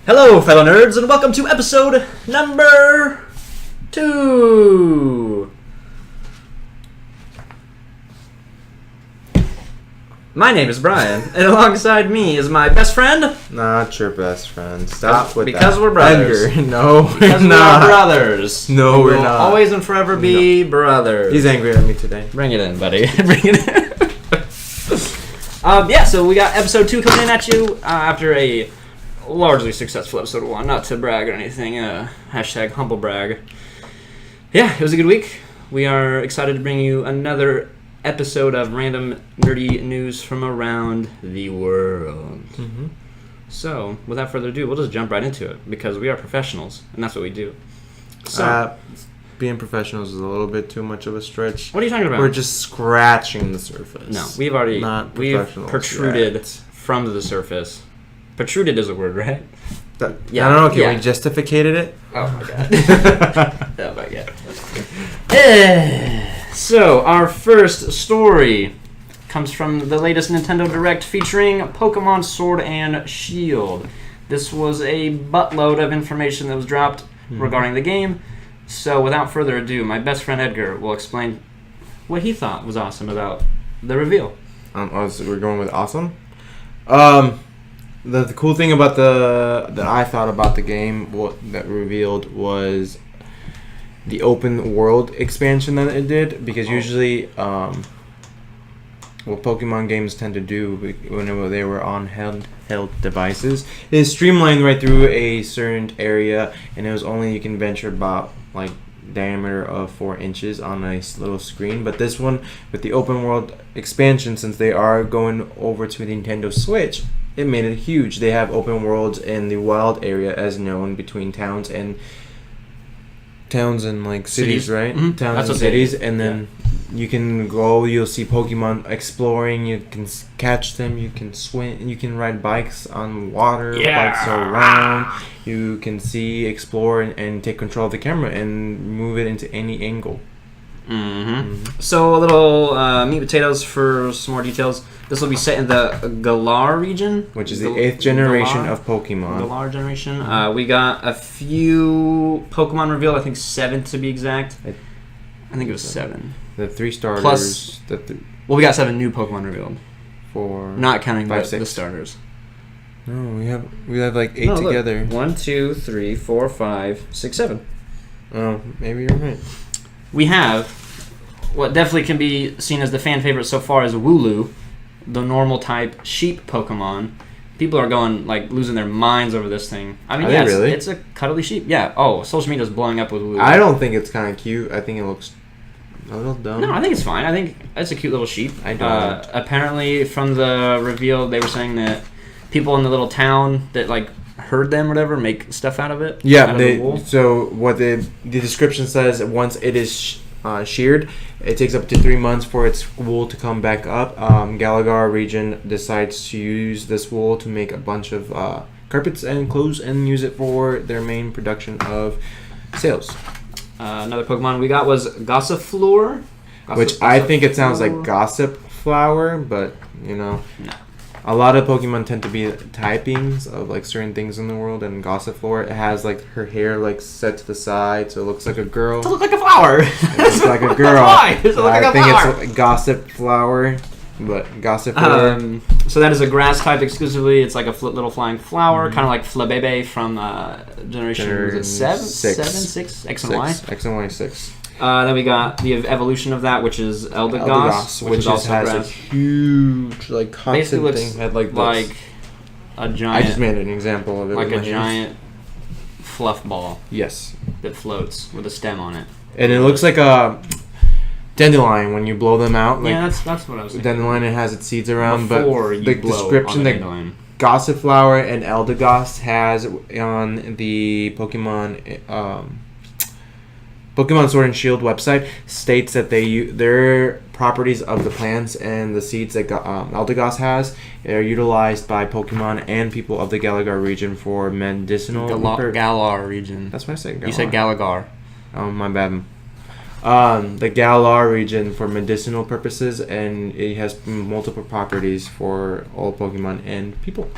Hello, fellow nerds, and welcome to episode number 2. My name is Brian, and alongside me is my best friend. Not your best friend. Stop with because that. We're brothers. Edgar. No, because we're not. We're brothers. No, And we're we'll not. always and forever be brothers. He's angry at me today. Bring it in, buddy. Bring it in. So we got episode 2 coming in at you after a largely successful episode 1. Not to brag or anything. Hashtag humble brag. Yeah, it was a good week. We are excited to bring you another episode of random nerdy news from around the world. Mm-hmm. So, without further ado, we'll just jump right into it because we are professionals and that's what we do. So, being professionals is a little bit too much of a stretch. what are you talking about? We're just scratching the surface. No, we've already we've protruded yet. from the surface. Protruded is a word, right? Yeah. I don't know. Okay, we justificated it. Oh my god. Oh my god. So, our first story comes from the latest Nintendo Direct featuring Pokemon Sword and Shield. This was a buttload of information that was dropped regarding the game. So, without further ado, my best friend Edgar will explain what he thought was awesome about the reveal. So we're going with awesome. The cool thing about that I thought about the game, that revealed, was the open world expansion that it did, because usually what Pokemon games tend to do whenever they were on handheld devices is streamline right through a certain area, and it was only you can venture about like diameter of 4 inches on a little screen. But this one, with the open world expansion, since they are going over to the Nintendo Switch, it made it huge. They have open worlds in the wild area, as known, between towns and like cities, right? Mm-hmm. Towns That's and cities, and then you can go. You'll see Pokemon exploring. You can catch them. You can swim. You can ride bikes on water. Yeah. Bikes around. You can see, explore, and take control of the camera and move it into any angle. So a little meat and potatoes for some more details. This will be set in the Galar region, Which is the 8th generation of Pokemon. Galar generation. We got a few Pokemon revealed. I think 7 to be exact. I think it was 7. The 3 starters. Plus, well, we got 7 new Pokemon revealed, 4. not counting 5, the 6. starters. No, we have like 8 together. 1, 2, 3, 4, 5, 6, 7. Oh, maybe you're right. We have what definitely can be seen as the fan favorite so far is Wooloo, the normal type sheep Pokemon. People are going losing their minds over this thing. I mean, Are they really? it's a cuddly sheep. Yeah. Oh, social media is blowing up with Wooloo. I don't think it's kind of cute. I think it looks a little dumb. No, I think it's fine. I think it's a cute little sheep. I don't. Apparently, from the reveal, they were saying that people in the little town that herd them or whatever make stuff out of it. Yeah, out of the wool. so what the description says, once it is sheared, it takes up to 3 months for its wool to come back up. Galagar region decides to use this wool to make a bunch of carpets and clothes and use it for their main production of sales. Another Pokemon we got was Gossifleur. Which I think it sounds like gossip flower, but No. a lot of Pokemon tend to be typings of certain things in the world, and Gossifleur, it has her hair set to the side, so it looks like a girl. To look like a flower. It looks like a girl. Why? Does it look like a flower? I think it's gossip flower, but Gossifleur. So that is a grass type exclusively. It's like a little flying flower, kind of like Flabebe from Generation 7, 6, X and Y. X and Y 6. Then we got the evolution of that, which is Eldegoss, which is also has grass. a huge constant Basically looks thing. Had like a giant. I just made an example of it. Like with a my hands. giant fluff ball. Yes. That floats with a stem on it. And it looks like a dandelion when you blow them out. Yeah, that's what I was thinking. Dandelion, it has its seeds around, Before but you the blow description on the that dandelion. Gossiflower and Eldegoss has on the Pokemon Sword and Shield website states that their properties of the plants and the seeds that Eldegoss has are utilized by Pokemon and people of the Galagar region for medicinal. Galar region. That's what I said. You said Galagar. Oh, my bad. the Galar region for medicinal purposes, and it has multiple properties for all Pokemon and people.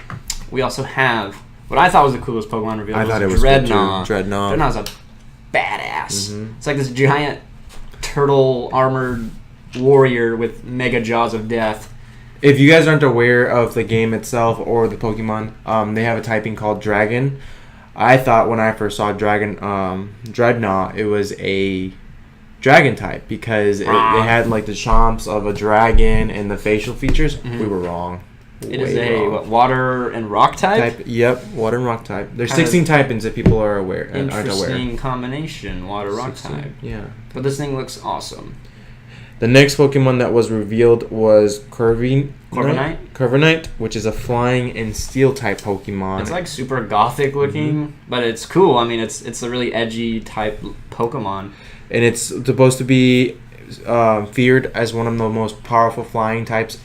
We also have what I thought was the coolest Pokemon reveal. I thought it was Dreadnought. Dreadnought. Dreadnought's a badass. Mhm. It's like this giant turtle armored warrior with mega jaws of death. If you guys aren't aware of the game itself or the Pokemon, they have a typing called Dragon. I thought when I first saw Dreadnought, it was a dragon type because it had like the chomps of a dragon and the facial features. Mhm. We were wrong. It is a water and rock type? Yep, water and rock type. There's Kind of 16 typings if people are aware. Aren't aware. Interesting combination, water rock 16, type. yeah. But this thing looks awesome. The next Pokemon that was revealed was Corviknight? Corviknight, which is a flying and steel type Pokemon. It's like super gothic looking, but it's cool. I mean, it's a really edgy type Pokemon. And it's supposed to be feared as one of the most powerful flying types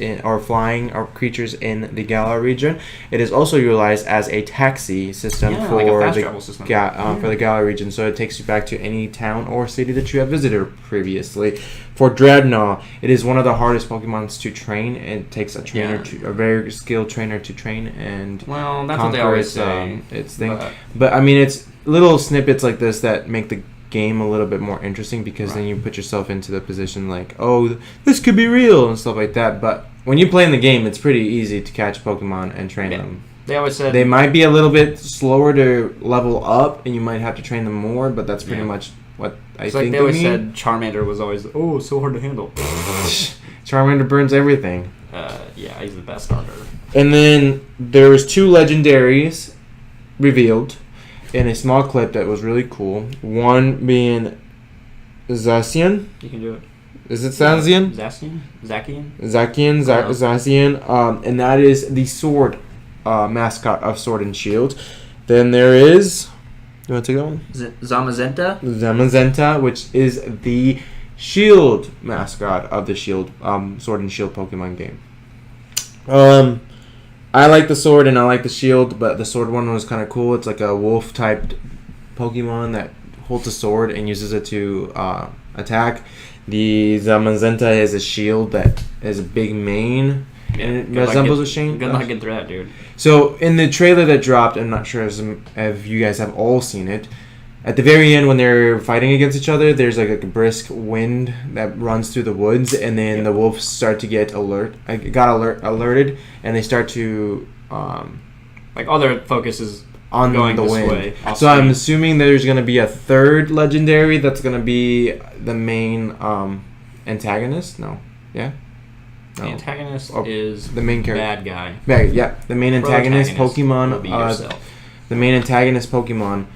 flying creatures in the Galar region. It is also utilized as a taxi system Yeah, for like a fast travel system. For the Galar region, so it takes you back to any town or city that you have visited previously. For Dreadnought, it is one of the hardest Pokemons to train. It takes a trainer, a very skilled trainer to train and well, that's what they always say. Its thing, but I mean, it's little snippets like this that make the game a little bit more interesting because then you put yourself into the position like, oh, this could be real and stuff like that. But when you play in the game, it's pretty easy to catch Pokemon and train them. They always said they might be a little bit slower to level up, and you might have to train them more. But that's pretty much what I think. Like they always said, Charmander was always so hard to handle. Charmander burns everything. Yeah, he's the best starter. And then there was 2 legendaries revealed in a small clip that was really cool. One being Zacian. You can do it. Is it Zacian? Zacian? And that is the sword mascot of Sword and Shield. Then there is... You want to take that one? Zamazenta? Zamazenta, which is the shield mascot of the Shield Sword and Shield Pokemon game. I like the sword and I like the shield, but the sword one was kind of cool. It's like a wolf-type Pokemon that holds a sword and uses it to attack. The Zamazenta is a shield that has a big mane, and it resembles a Shane. Good luck getting through that, dude. So, in the trailer that dropped, I'm not sure if you guys have all seen it, at the very end when they're fighting against each other, there's like a brisk wind that runs through the woods, and then the wolves start to get alerted, and they start to like all their focus is on going the this wind. way. So I'm assuming there's going to be a third legendary that's going to be the main antagonist. No, yeah. The antagonist is the main character. Bad guy. The main antagonist Pokemon. Will be yourself. The main antagonist Pokemon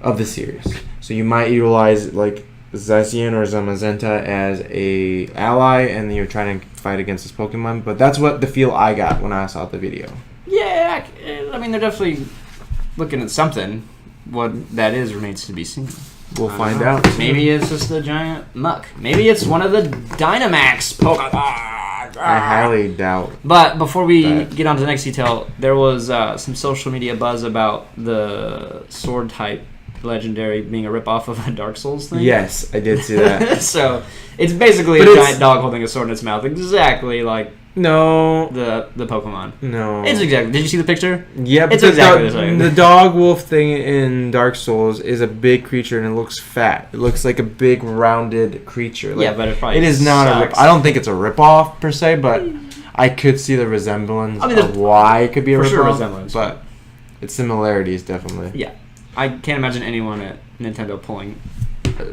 of the series. So you might utilize like Zacian or Zamazenta as a ally, and you're trying to fight against this Pokemon. But that's what the feel I got when I saw the video. Yeah, I mean they're definitely looking at something. What that is remains to be seen. We'll find out. Maybe it's just a giant muck. Maybe it's one of the Dynamax Pokemon. I highly doubt. But before we get on to the next detail, there was some social media buzz about the sword type legendary being a ripoff of a Dark Souls thing. Yes, I did see that. So it's basically a giant dog holding a sword in its mouth, exactly like the Pokemon. No, it's exactly. Did you see the picture? Yeah, but it's exactly the same. The dog wolf thing in Dark Souls is a big creature and it looks fat. It looks like a big rounded creature. Like, yeah, but it is not a rip. I don't think it's a ripoff per se, but I could see the resemblance of why it could be a ripoff. Sure resemblance, but its similarities definitely. Yeah, I can't imagine anyone at Nintendo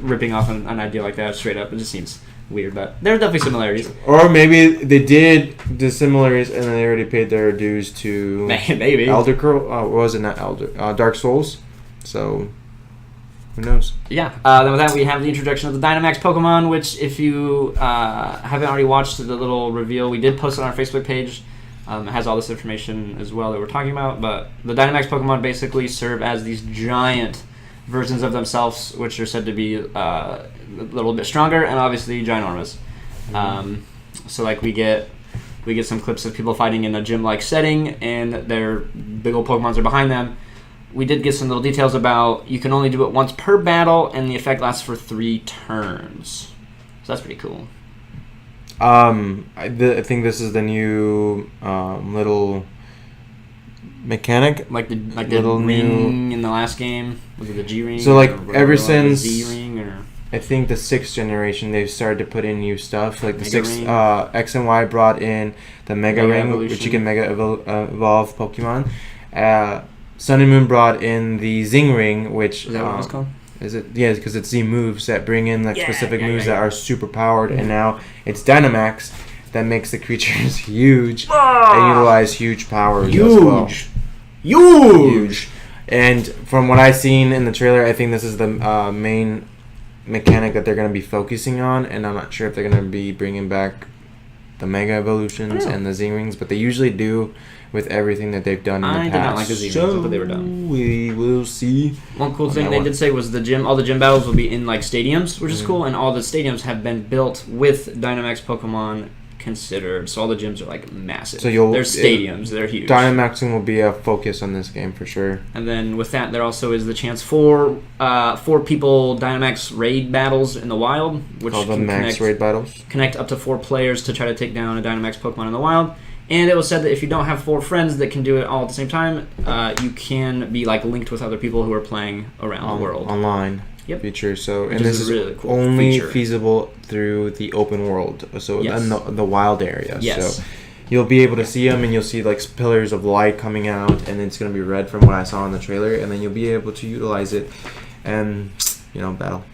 ripping off an idea like that straight up. It just seems weird, but there are definitely similarities. Or maybe they did the similarities and then they already paid their dues to maybe Elder Scrolls. Was it not Elder? Dark Souls. So who knows? Yeah. Then with that, we have the introduction of the Dynamax Pokemon, which if you haven't already watched the little reveal, we did post it on our Facebook page. It has all this information as well that we're talking about. But the Dynamax Pokemon basically serve as these giant versions of themselves, which are said to be a little bit stronger and obviously ginormous. So like we get some clips of people fighting in a gym-like setting, and their big old Pokemons are behind them. we did get some little details about you can only do it once per battle, and the effect lasts for 3 turns. So that's pretty cool. I think this is the new little mechanic, Like the little ring in the last game. Was it the G ring? So, like, ever the since Z ring or I think the 6th generation, they've started to put in new stuff. Like the Mega 6th, Ring. X and Y brought in the Mega Ring, Evolution. which you can evolve Pokemon. Sun and Moon brought in the Zing Ring, which is that what it was called? is it? Yeah, because it's Z moves that bring in like specific moves yeah. that are super powered, and now it's Dynamax that makes the creatures huge and utilize huge powers as well. Huge. And from what I've seen in the trailer, I think this is the main mechanic that they're going to be focusing on, and I'm not sure if they're going to be bringing back the Mega Evolutions and the Z Rings, but they usually do with everything that they've done in the past. I did not like the Z Rings. I thought they were dumb. We will see. One cool thing they did say was all the gym battles will be in like stadiums, which is cool, and all the stadiums have been built with Dynamax Pokemon considered. So all the gyms are like massive. So they're stadiums, they're huge. Dynamaxing will be a focus on this game for sure. And then with that, there also is the chance for 4 people Dynamax raid battles in the wild, which Called the can Max Raid Battles. connect up to 4 players to try to take down a Dynamax Pokemon in the wild. And it was said that if you don't have 4 friends that can do it all at the same time, you can be like linked with other people who are playing around the world. Online. Yep. Feature. So, Which and this is is a really cool only feature. feasible through the open world. So Yes. in the wild area. Yes. So you'll be able to see them, and you'll see like pillars of light coming out, and it's gonna be red from what I saw in the trailer, and then you'll be able to utilize it, and battle,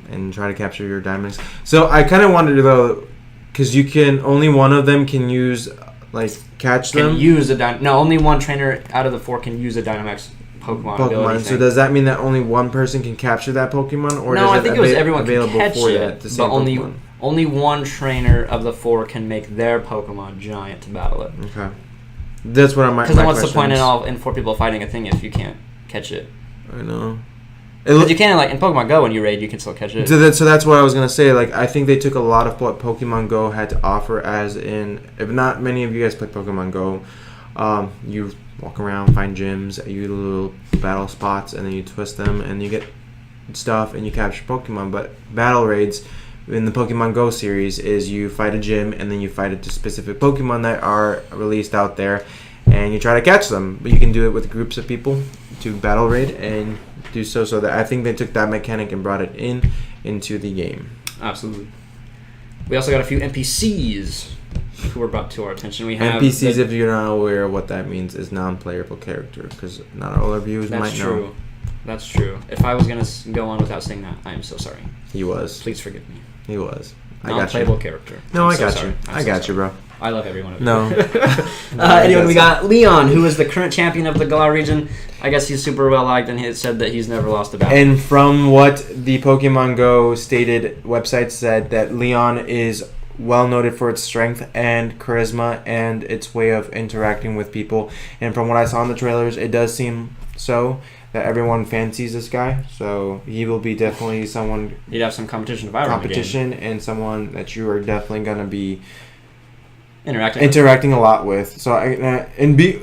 and try to capture your diamonds. So I kind of wanted to though, because you can only one of them can use catch them. Only one trainer out of the 4 can use a Dynamax Pokemon ability So thing. does that mean that only one person can capture that Pokemon, or No, does I think it was everyone can available catch for it, that, the but same Pokemon? only one trainer of the 4 can make their Pokemon giant to battle it. Okay, that's what I might. Because then what's the point in 4 people fighting a thing if you can't catch it? I know. Because you can in Pokemon Go when you raid, you can still catch it. So that's what I was gonna say. Like, I think they took a lot of what Pokemon Go had to offer. As in, if not many of you guys play Pokemon Go, you walk around, find gyms, you little battle spots, and then you twist them, and you get stuff, and you capture Pokemon. But battle raids in the Pokemon Go series is you fight a gym, and then you fight a specific Pokemon that are released out there, and you try to catch them. But you can do it with groups of people to battle raid and do so that I think they took that mechanic and brought it into the game. Absolutely. We also got a few NPCs who were brought to our attention. We have NPCs, if you're not aware of what that means, is non-playable character, because not all of you might know. That's true. If I was going to go on without saying that, I am so sorry. He was. Please forgive me. He was. I got Non-playable you. character. No, I'm I so got sorry. you. I'm I so got sorry. you, bro. I love every one of you. No. Anyway, we got Leon, who is the current champion of the Galar region. I guess he's super well liked, and he said that he's never lost a battle. And from what the Pokemon Go stated website said, that Leon is well noted for its strength and charisma and its way of interacting with people. And from what I saw in the trailers, it does seem so that everyone fancies this guy. So he will be definitely someone. He'd have some competition if I were in the game. And someone that you are definitely gonna be interacting a lot with. So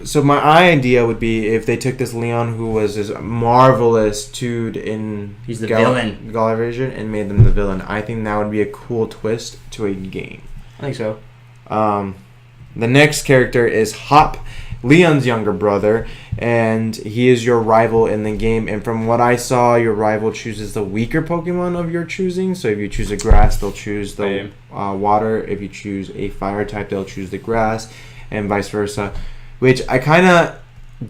so my idea would be if they took this Leon, who was this marvelous dude in he's the villain Galar region, and made them the villain. I think that would be a cool twist to a game. I think so. The next character is Hop, Leon's younger brother, and he is your rival in the game. And from what I saw, your rival chooses the weaker Pokemon of your choosing. So if you choose a grass, they'll choose the water. If you choose a fire type, they'll choose the grass, and vice versa. Which I kind of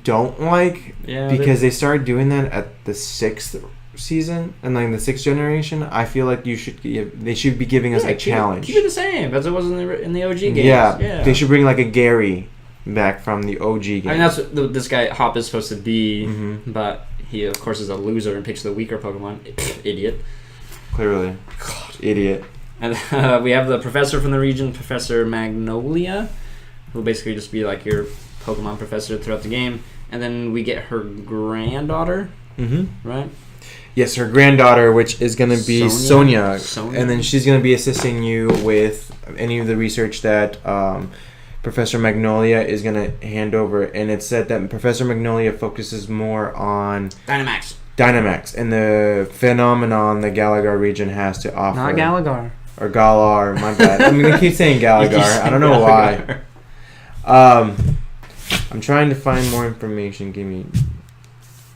don't like, because they started doing that at the 6th season and the 6th generation. I feel like they should be giving us a challenge. Keep it the same as it was in the OG games. Yeah, they should bring a Gary back from the OG game. I mean, that's what this guy Hop is supposed to be, but he of course is a loser and picks the weaker Pokemon. Idiot. Clearly. God. Idiot. And we have the professor from the region, Professor Magnolia, who will basically just be your Pokemon professor throughout the game. And then we get her granddaughter, right? Yes, her granddaughter, which is going to be Sonia. Sonia. And then she's going to be assisting you with any of the research that Professor Magnolia is going to hand over, and it's said that Professor Magnolia focuses more on Dynamax and the phenomenon the Galagar region has to offer. Not Galagar. Or Galar, my bad. I'm going to keep saying Galagar. I don't know why. I'm trying to find more information. Give me...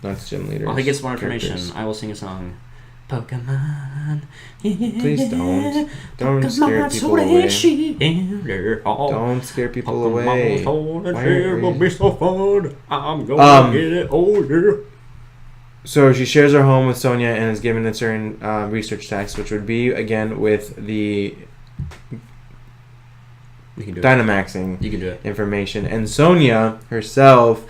That's gym leader. While he gets more information, I will sing a song. Pokemon. Please don't. Don't scare people away. Don't scare people away. It will be so fun. I'm going to get it. Oh, yeah. So she shares her home with Sonia and is given a certain research task, which would be, again, with the Dynamaxing You can do it. information. And Sonia herself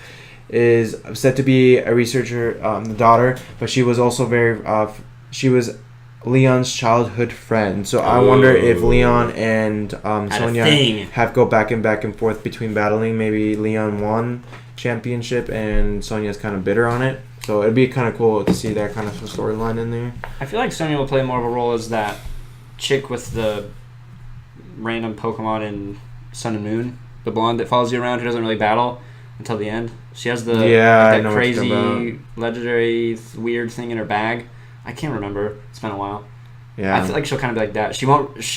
is said to be a researcher, the daughter, but she was also she was Leon's childhood friend. So I wonder if Leon and Sonia have go back and forth between battling. Maybe Leon won championship and Sonia's kind of bitter on it. So it'd be kind of cool to see that kind of storyline in there. I feel like Sonia will play more of a role as that chick with the random Pokemon in Sun and Moon, the blonde that follows you around who doesn't really battle until the end. She has that crazy legendary weird thing in her bag. I can't remember. It's been a while. Yeah. I feel like she'll kind of be like that. She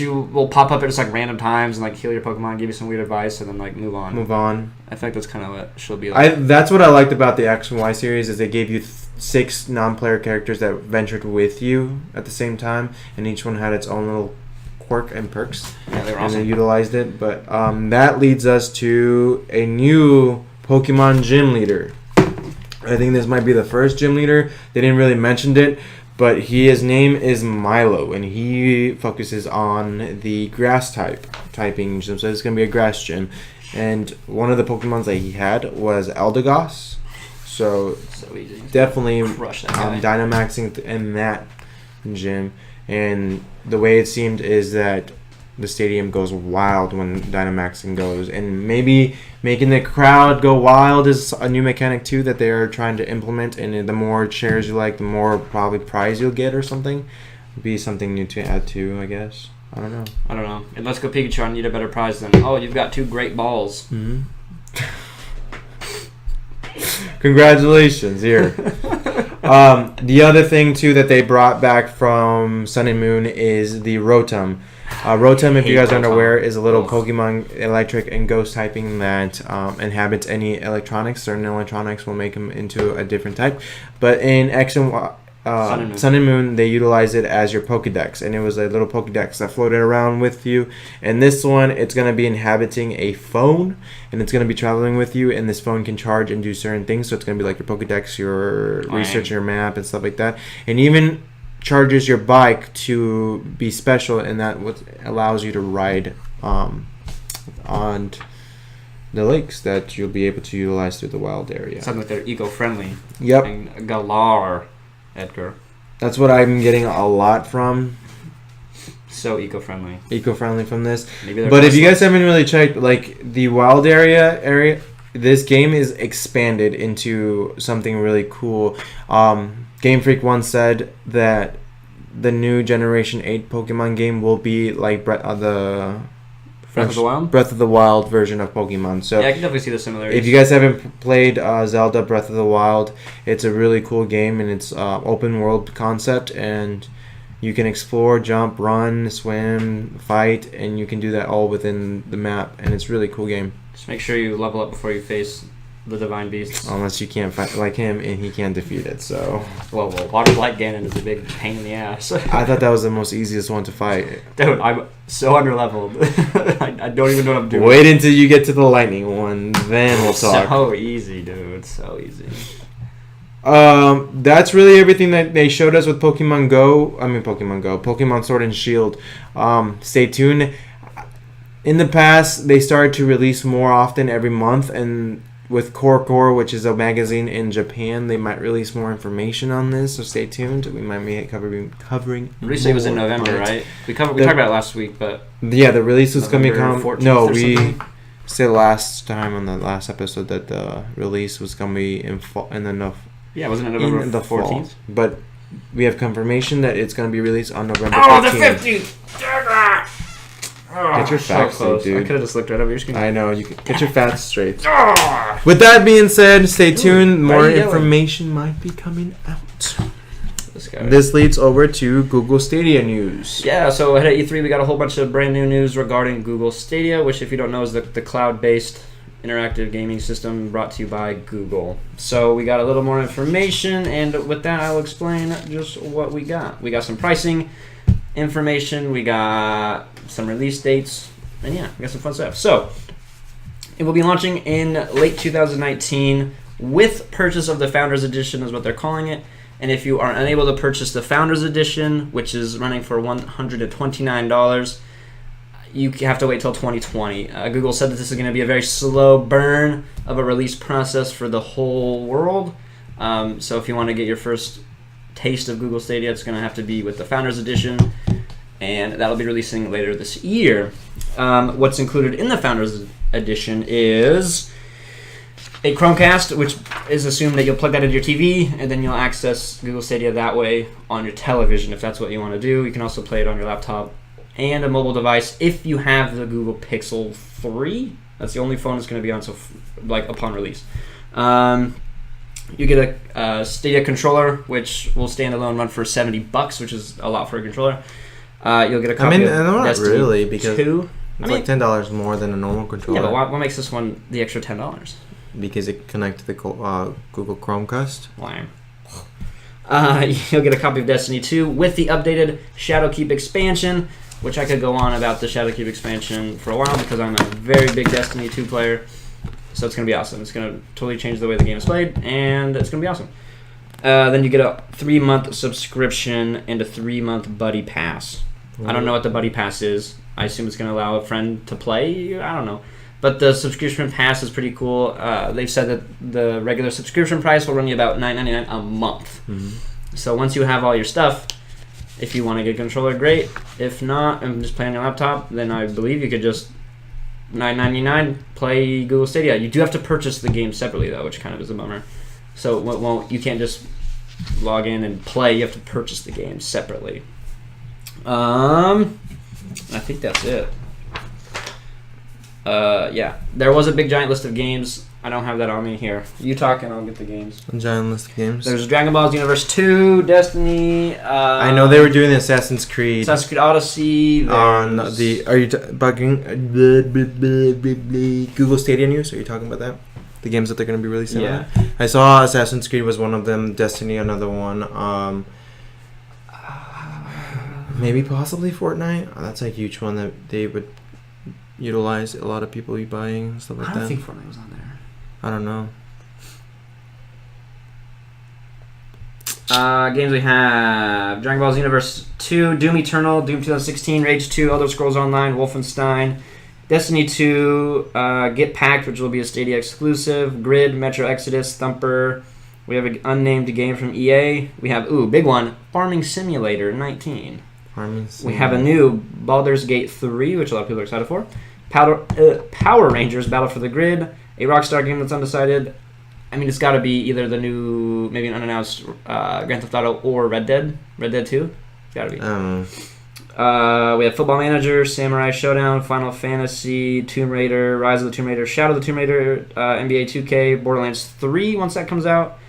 will pop up at just like random times and like heal your Pokemon, give you some weird advice, and then like move on. I think that's kind of what she'll be like. That's what I liked about the X and Y series is they gave you 6 non-player characters that ventured with you at the same time, and each one had its own little quirk and perks. Yeah, they were and awesome. they utilized it. But that leads us to a new Pokemon gym leader. I think this might be the first gym leader. They didn't really mention it. But his name is Milo, and he focuses on the grass typing gym. So it's going to be a grass gym. And one of the Pokemons that he had was Eldegoss. So easy. Definitely Crush that guy. Dynamaxing in that gym. And the way it seemed is that the stadium goes wild when Dynamaxing goes. And maybe making the crowd go wild is a new mechanic too that they're trying to implement. And the more chairs you like, the more probably prize you'll get or something. Be something new to add to, I guess. I don't know. And Let's Go Pikachu, I need a better prize than, you've got 2 great balls. Mm-hmm. Congratulations, here. The other thing too that they brought back from Sun and Moon is the Rotom. Rotom, if you guys aren't aware, is a little Pokemon electric and ghost typing that inhabits any electronics. Certain electronics will make them into a different type. But in X and Y, Sun and Moon, they utilize it as your Pokedex, and it was a little Pokedex that floated around with you. And this one, it's going to be inhabiting a phone, and it's going to be traveling with you, and this phone can charge and do certain things. So it's going to be like your Pokedex, your research, your map, and stuff like that. And even charges your bike to be special, and that what allows you to ride on the lakes that you'll be able to utilize through the wild area. Something like they're eco-friendly. Yep. And Galar, Edgar. That's what I'm getting a lot from. So eco-friendly. Eco-friendly from this. But if you guys haven't really checked, like the wild area, this game is expanded into something really cool. Game Freak once said that the new Generation 8 Pokemon game will be like Breath of the Wild version of Pokemon. So yeah, I can definitely see the similarities. If you guys haven't played Zelda Breath of the Wild, it's a really cool game, and it's open world concept, and you can explore, jump, run, swim, fight, and you can do that all within the map, and it's a really cool game. Just make sure you level up before you face the Divine Beasts. Unless you can't fight like him, and he can't defeat it, so... Well, Water Blight Ganon is a big pain in the ass. I thought that was the most easiest one to fight. Dude, I'm so underleveled. I don't even know what I'm doing. Wait until you get to the lightning one, then we'll talk. So easy, dude. So easy. That's really everything that they showed us with Pokemon Sword and Shield. Stay tuned. In the past, they started to release more often every month, and with Core, which is a magazine in Japan, they might release more information on this, so stay tuned. We might be covering Recently it was in November, right? We talked about it last week, but... Yeah, the release was going to come... No, we said last time on the last episode that the release was going to be in the Yeah, wasn't it November the 14th? But we have confirmation that it's going to be released on November 15th. Oh, the 15th! Get your facts straight, dude. I could have just looked right over your screen. I know. You can get your facts straight. With that being said, stay tuned. More information might be coming out. This leads over to Google Stadia news. Yeah, so ahead at E3, we got a whole bunch of brand new news regarding Google Stadia, which, if you don't know, is the cloud-based interactive gaming system brought to you by Google. So we got a little more information, and with that, I'll explain just what we got. We got some pricing information, we got some release dates, and yeah, we got some fun stuff. So it will be launching in late 2019 with purchase of the Founders Edition, is what they're calling it. And if you are unable to purchase the Founders Edition, which is running for $129, you have to wait till 2020. Google said that this is going to be a very slow burn of a release process for the whole world. So if you want to get your first taste of Google Stadia, it's going to have to be with the Founders Edition, and that'll be releasing later this year. What's included in the Founders Edition is a Chromecast, which is assumed that you'll plug that into your TV, and then you'll access Google Stadia that way on your television if that's what you want to do. You can also play it on your laptop and a mobile device if you have the Google Pixel 3. That's the only phone it's going to be on upon release. You get a Stadia controller, which will stand alone run for $70, which is a lot for a controller. You'll get a copy of not Destiny really, because 2. It's like $10 more than a normal controller. Yeah, but what makes this one the extra $10? Because it connects to the Google Chromecast. Lame. You'll get a copy of Destiny 2 with the updated Shadowkeep expansion, which I could go on about the Shadowkeep expansion for a while because I'm a very big Destiny 2 player. So it's going to be awesome. It's going to totally change the way the game is played, and it's going to be awesome. Then you get a 3-month subscription and a 3-month Buddy Pass. I don't know what the Buddy Pass is. I assume it's going to allow a friend to play. I don't know. But the subscription pass is pretty cool. They've said that the regular subscription price will run you about $9.99 a month. Mm-hmm. So once you have all your stuff, if you want to get a controller, great. If not, and just play on your laptop, then I believe you could just $9.99 play Google Stadia. You do have to purchase the game separately, though, which kind of is a bummer. So you can't just log in and play. You have to purchase the game separately. I think that's it. Yeah, there was a big giant list of games. I don't have that on me here. You talk and I'll get the games. A giant list of games. There's Dragon Ball Universe 2, Destiny. I know they were doing the Assassin's Creed Odyssey. On are you bugging Google Stadia news? Are you talking about that? The games that they're going to be releasing? Yeah. I saw Assassin's Creed was one of them. Destiny another one. Maybe possibly Fortnite. That's a huge one that they would utilize. A lot of people be buying and stuff like that. I don't think Fortnite was on there. I don't know. Games we have: Dragon Ball Universe 2, Doom Eternal, Doom 2016, Rage 2, Elder Scrolls Online, Wolfenstein, Destiny 2, Get Packed, which will be a Stadia exclusive, Grid, Metro Exodus, Thumper. We have an unnamed game from EA. We have, big one, Farming Simulator 19. We have a new Baldur's Gate 3, which a lot of people are excited for. Power Rangers Battle for the Grid, a Rockstar game that's undecided. I mean, it's got to be either the new, maybe an unannounced Grand Theft Auto or Red Dead. Red Dead 2? It's got to be. We have Football Manager, Samurai Showdown, Final Fantasy, Tomb Raider, Rise of the Tomb Raider, Shadow of the Tomb Raider, NBA 2K, Borderlands 3 once that comes out.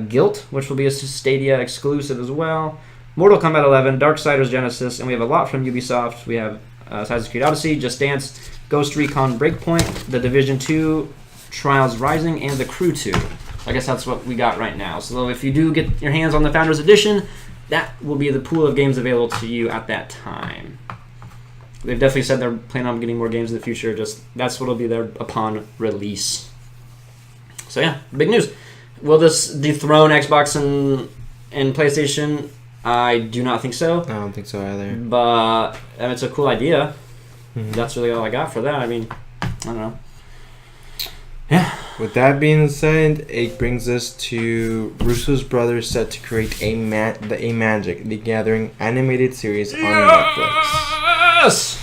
Guilt, which will be a Stadia exclusive as well. Mortal Kombat 11, Darksiders Genesis, and we have a lot from Ubisoft. We have Assassin's Creed Odyssey, Just Dance, Ghost Recon Breakpoint, The Division 2, Trials Rising, and The Crew 2. I guess that's what we got right now. So if you do get your hands on the Founders Edition, that will be the pool of games available to you at that time. They've definitely said they're planning on getting more games in the future. Just that's what will be there upon release. So yeah, big news. Will this dethrone Xbox and PlayStation? I do not think so. I don't think so either. But it's a cool idea. Mm-hmm. That's really all I got for that. I mean, I don't know. Yeah. With that being said, it brings us to Russo's brothers set to create a Magic: The Gathering animated series on Netflix. Yes!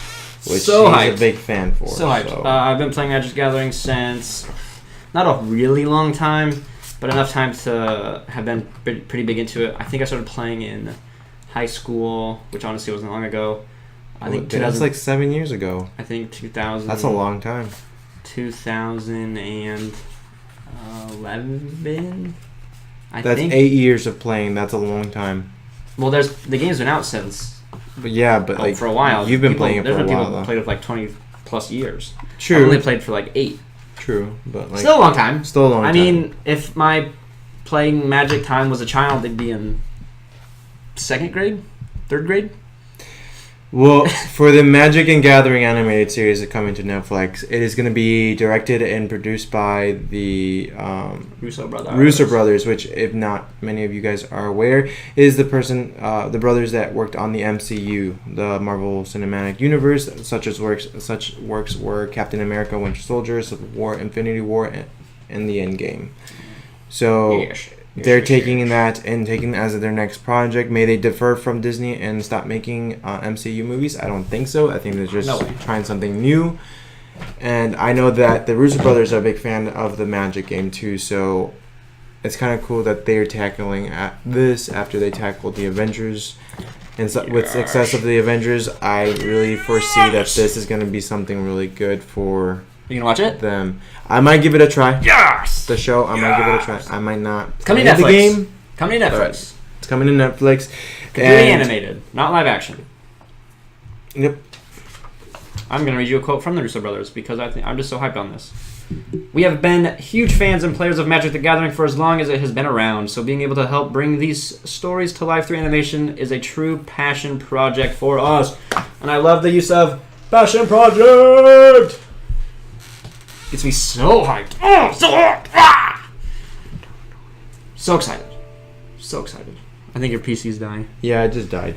Which so he's hyped. a big fan for. So hyped. I've been playing Magic: The Gathering since not a really long time, but enough time to have been pretty big into it. I think I started playing in high school, which honestly wasn't long ago. I think That's like 7 years ago. I think 2000. That's a long time. 2011. That's 8 years of playing. That's a long time. Well, the game's been out since. But yeah, but like for a while. You've been playing it for a while. There's been people though. who played it for like 20 plus years. True. I only played for like 8. True, but like Still a long time. Still a long time. I mean, if my playing Magic time was a child, they'd be in 2nd grade, 3rd grade. Well, for the Magic and Gathering animated series that coming to Netflix, it is going to be directed and produced by the Russo brothers, which, if not many of you guys are aware, is the the brothers that worked on the MCU, the Marvel Cinematic Universe. Such works were Captain America: Winter Soldier, Civil War, Infinity War, and the Endgame. So. They're taking that and taking it as their next project. May they defer from Disney and stop making MCU movies? I don't think so. I think they're just trying something new. And I know that the Russo brothers are a big fan of the Magic game too, so it's kind of cool that they're tackling this after they tackled the Avengers. And so, with success of the Avengers, I really foresee that this is going to be something really good for... You gonna watch it? Them. I might give it a try. Yes! The show, I might give it a try. I might not. It's coming to Netflix. The game. Coming to Netflix. It's coming to Netflix. Completely animated, not live action. Yep. I'm gonna read you a quote from the Russo brothers because I'm just so hyped on this. We have been huge fans and players of Magic the Gathering for as long as it has been around, so being able to help bring these stories to life through animation is a true passion project for us. And I love the use of passion project. Gets me so hyped. Oh, so hyped. Ah! So excited. So excited. I think your PC's dying. Yeah, it just died.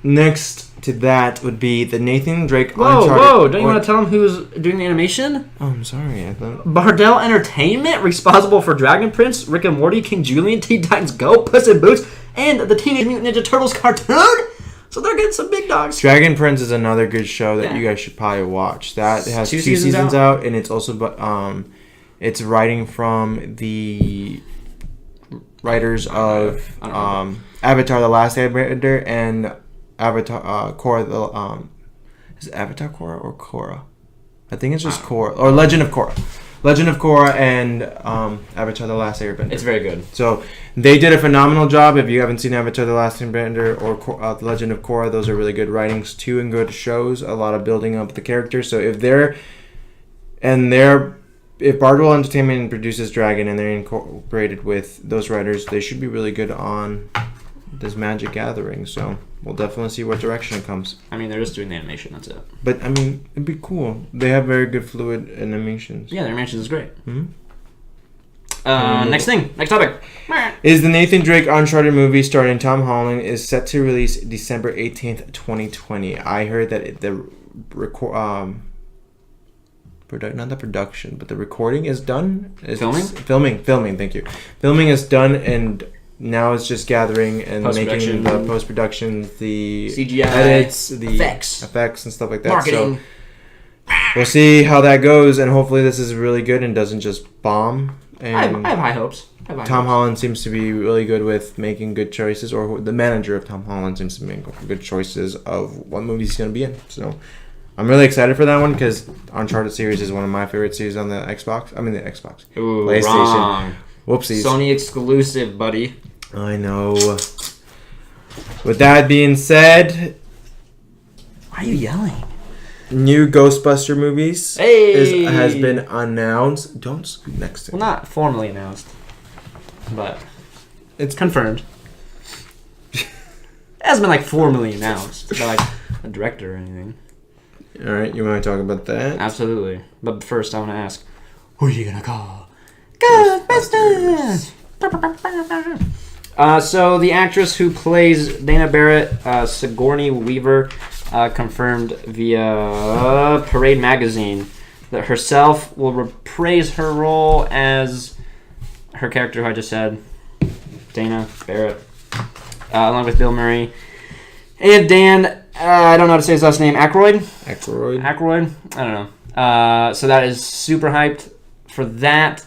Next to that would be the Nathan Drake Uncharted. Whoa! Don't you want to tell him who's doing the animation? Oh, I'm sorry. I thought... Bardell Entertainment, responsible for Dragon Prince, Rick and Morty, King Julian, Teen Titans Go, Puss in Boots, and the Teenage Mutant Ninja Turtles cartoon. So they're getting some big dogs. Dragon Prince is another good show that you guys should probably watch. That has 2 seasons out, and it's also it's writing from the writers of Avatar: The Last Airbender and Avatar Korra. Is it Avatar Korra or Korra? I think it's just Korra or Legend of Korra. Legend of Korra and Avatar: The Last Airbender. It's very good. So they did a phenomenal job. If you haven't seen Avatar: The Last Airbender or The Legend of Korra, those are really good writings too and good shows. A lot of building up the characters. So if Bardwell Entertainment produces Dragon and they're incorporated with those writers, they should be really good on this Magic Gathering. So we'll definitely see what direction it comes. I mean, they're just doing the animation. That's it. But I mean, it'd be cool. They have very good fluid animations. Yeah, their animation is great. Mm-hmm. Next topic. Is the Nathan Drake Uncharted movie starring Tom Holland is set to release December 18th, 2020. I heard that not the production, but the recording is done. Filming. Thank you. Filming is done, and now it's just gathering and making the post-production, the CGI, edits, the effects and stuff like that. Marketing. So we'll see how that goes, and hopefully this is really good and doesn't just bomb. And I have high hopes. Tom Holland seems to be really good with making good choices, or the manager of Tom Holland seems to make good choices of what movies he's going to be in. So I'm really excited for that one because Uncharted series is one of my favorite series on the Xbox. Ooh, PlayStation. Wrong. Whoopsies. Sony exclusive, buddy. I know. With that being said, why are you yelling? New Ghostbuster movies has been announced. Don't scoot next to me. Well, not formally announced, but it's confirmed. It hasn't been formally announced by a director or anything. All right, you want to talk about that? Absolutely. But first, I want to ask, who are you gonna call? Ghostbusters. So the actress who plays Dana Barrett, Sigourney Weaver, confirmed via Parade Magazine that herself will reprise her role as her character who I just said, Dana Barrett, along with Bill Murray and Dan. I don't know how to say his last name. Aykroyd. I don't know. So that is super hyped for that.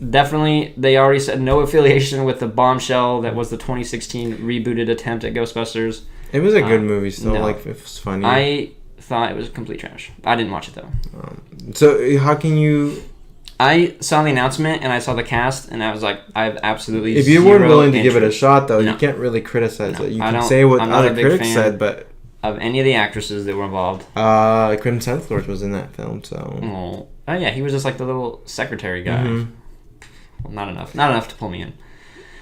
Definitely, they already said no affiliation with the bombshell that was the 2016 rebooted attempt at Ghostbusters. It was a good movie still. No. Like, it was funny. I thought it was complete trash. I didn't watch it though. So how can you... I saw the announcement and I saw the cast and I was like, I have absolutely If you weren't zero willing to give it a interest shot, though, No. you can't really criticize No, it. You I can don't- say what I'm not other a big critics fan. said, but of any of the actresses that were involved. Crimson Hemsworth was in that film, so... Oh yeah, he was just like the little secretary guy. Mhm. Well, not enough to pull me in.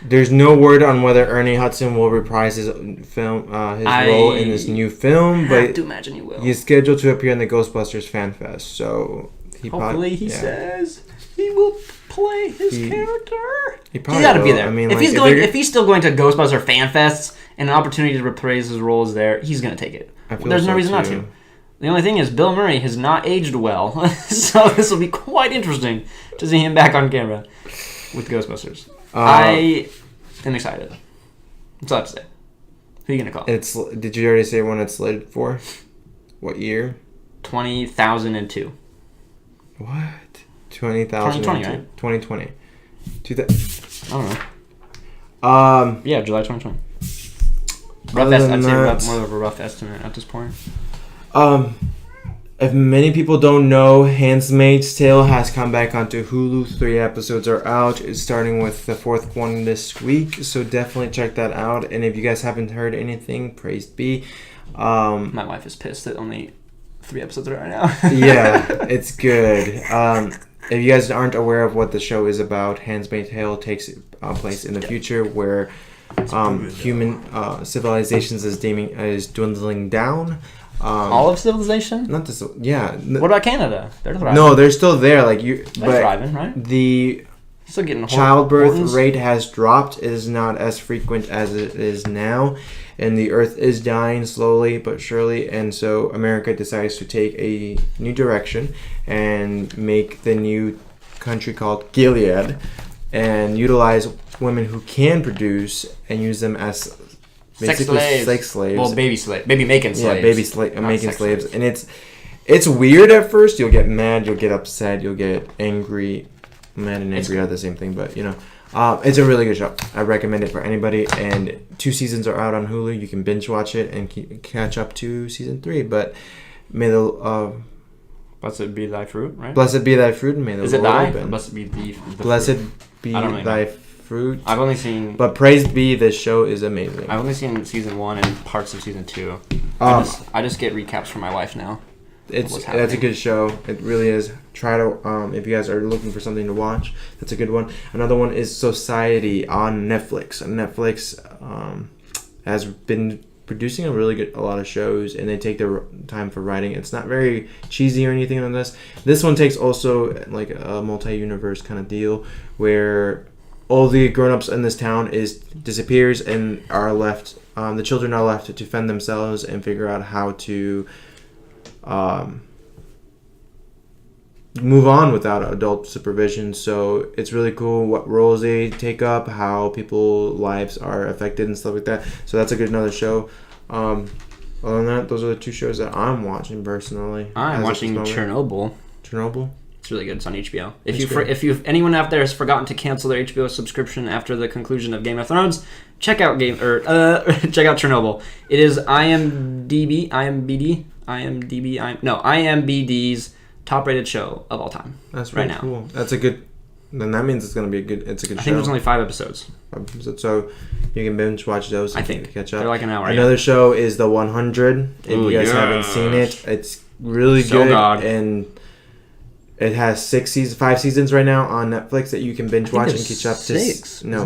There's no word on whether Ernie Hudson will reprise his film, role in this new film, I but have to imagine he will. he's scheduled to appear in the Ghostbusters Fan Fest, so he Hopefully he yeah. says he will play his He- character. He He's probably got to be will. there. I mean, if like, he's they're- still going to Ghostbuster fan fests and an opportunity to reprise his role is there, he's going to take it. I feel There's no so, reason not too. to. The only thing is, Bill Murray has not aged well, so this will be quite interesting to see him back on camera with Ghostbusters. I am excited. That's all I have to say. Who are you going to call? Did you already say when it's slated for? What year? 20,002. What? 20,000. 2020, right? 2020. I don't know. Yeah, July 2020. I'd say more of a rough estimate at this point. If many people don't know, Handmaid's Tale has come back onto Hulu. 3 episodes are out. It's starting with the 4th one this week, so definitely check that out. And if you guys haven't heard anything, praised be. My wife is pissed that only 3 episodes are out now. Yeah, it's good. If you guys aren't aware of what the show is about, Handmaid's Tale takes place in the future where human civilizations is dwindling down. All of civilization? Not this. Yeah. What about Canada? They're thriving. No, they're still there. Like you, They're but thriving, right? the Still getting childbirth hormones. rate has dropped. It is not as frequent as it is now, and the Earth is dying slowly but surely. And so America decides to take a new direction and make the new country called Gilead, and utilize women who can produce and use them as basically sex slaves. Well, baby making slaves. Yeah, Not making sex slaves. And it's weird at first. You'll get mad, you'll get upset, you'll get angry. Mad and angry are the same thing, but it's a really good show. I recommend it for anybody. And 2 seasons are out on Hulu. You can binge watch it and catch up to season 3. But may the Blessed be thy fruit, right? blessed be thy fruit, and may the Is it Lord thy? open. Blessed be the Blessed fruit. be I don't really thy know. fruit. I've only seen But praise be, this show is amazing. I've only seen season 1 and parts of season 2. Um, I just get recaps from my wife now. What's That's a happening. good show. It really is. Try to if you guys are looking for something to watch, that's a good one. Another one is Society on Netflix. Netflix has been producing a lot of shows, and they take their time for writing. It's not very cheesy or anything on this. This one takes also like a multi-universe kind of deal where all the grown-ups in this town disappears and are left. The children are left to fend themselves and figure out how to move on without adult supervision. So it's really cool what roles they take up, how people's lives are affected and stuff like that. So that's another show. Other than that, those are the 2 shows that I'm watching personally. I'm as of watching this moment. Chernobyl. It's really good. It's on HBO. It's If anyone out there has forgotten to cancel their HBO subscription after the conclusion of Game of Thrones, check out check out Chernobyl. It is IMBD's top-rated show of all time. That's really right now. cool. That's a good. Then that means it's a good I show. think there's only 5 episodes. So you can binge watch those. I and think catch up. they're like an hour. Another show is The 100. If Ooh, you guys haven't yes. seen it, it's really So good. God. And it has 5 seasons right now on Netflix that you can binge watch and catch up to. 6. No,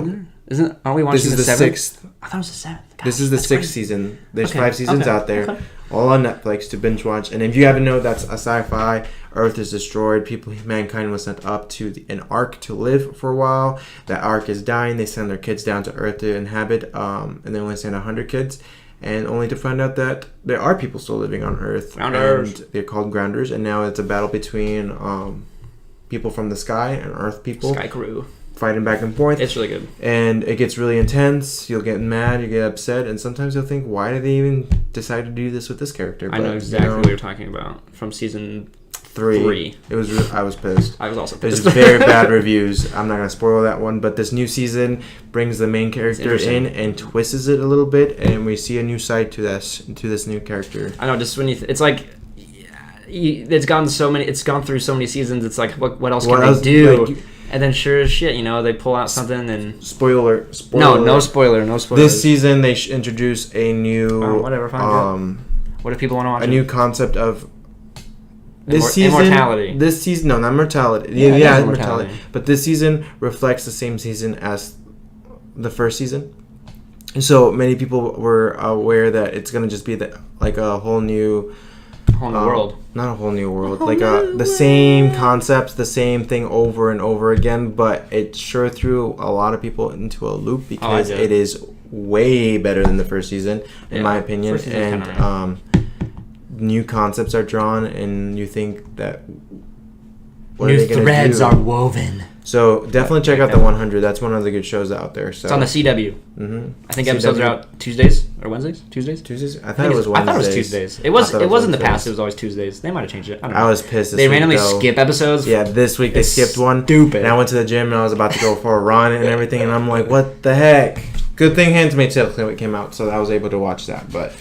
Aren't we watching this is the 7th? 6th. I thought it was the 7th. Gosh, This is the that's 6th crazy. season. There's Okay, 5 seasons okay, out there, okay. all on Netflix to binge watch. And if you haven't known, that's a sci-fi. Earth is destroyed. Mankind was sent up to an ark to live for a while. That ark is dying. They send their kids down to Earth to inhabit, and they only send 100 kids, and only to find out that there are people still living on Earth. Grounders. And they're called grounders, and now it's a battle between people from the sky and Earth people Sky Crew. fighting back and forth. It's really good. And it gets really intense. You'll get mad, you get upset, and sometimes you'll think, why did they even decide to do this with this character? I know exactly what you're talking about. From season 3. It was. I was pissed. I was also There's pissed. very bad reviews. I'm not gonna spoil that one, but this new season brings the main character in and twists it a little bit, and we see a new side to this new character. I know. Just when it's like, it's gone through so many seasons. It's like, what else can they do? Like, and then sure as shit, they pull out something and spoiler. No spoiler. This season they introduce a new whatever. Fine. What if people want to watch a new concept of this season? Immortality. This season, no, not mortality. Yeah, immortality. But this season reflects the same season as the first season. So many people were aware that it's gonna just be like a whole new world. Not a whole new world. Like the same concepts, the same thing over and over again. But it sure threw a lot of people into a loop because it is way better than the first season, in my opinion. And new concepts are drawn, and you think that new threads are woven. So definitely check out the 100. That's one of the good shows out there. So it's on the CW. Mm-hmm. I think episodes are out Tuesdays or Wednesdays. Tuesdays. I thought it was Wednesdays. I thought it was Tuesdays. It was in the past. It was always Tuesdays. They might have changed it. I was pissed. They randomly skip episodes. Yeah, this week they skipped one. Stupid. And I went to the gym and I was about to go for a run and everything, and I'm like, what the heck? Good thing Handmaid's Tale came out, so I was able to watch that. But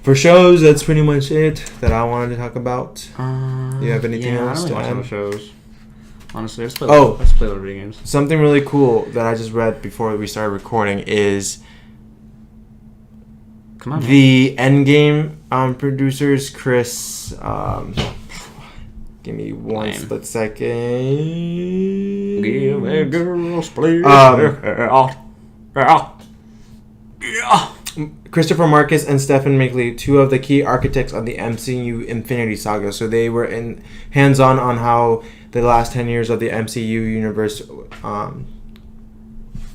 for shows, that's pretty much it that I wanted to talk about. Do you have anything else to add? I don't really watch shows. Honestly, let's play little video games. Something really cool that I just read before we started recording is the Endgame producers, Chris. Give me one split second. Give a girl split. Christopher Marcus and Stephen Mickley, two of the key architects of the MCU Infinity Saga. So they were hands-on on how the last 10 years of the MCU universe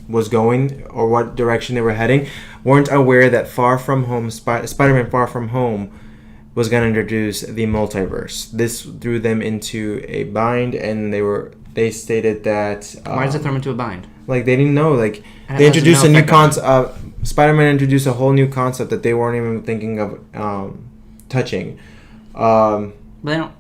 was going, or what direction they were heading. Weren't aware that Far From Home, Spider-Man Far From Home was going to introduce the multiverse. This threw them into a bind, and they stated that... Why does it throw them into a bind? Like, they didn't know. Like, they introduced a new concept. Spider-Man introduced a whole new concept that they weren't even thinking of touching. But they don't...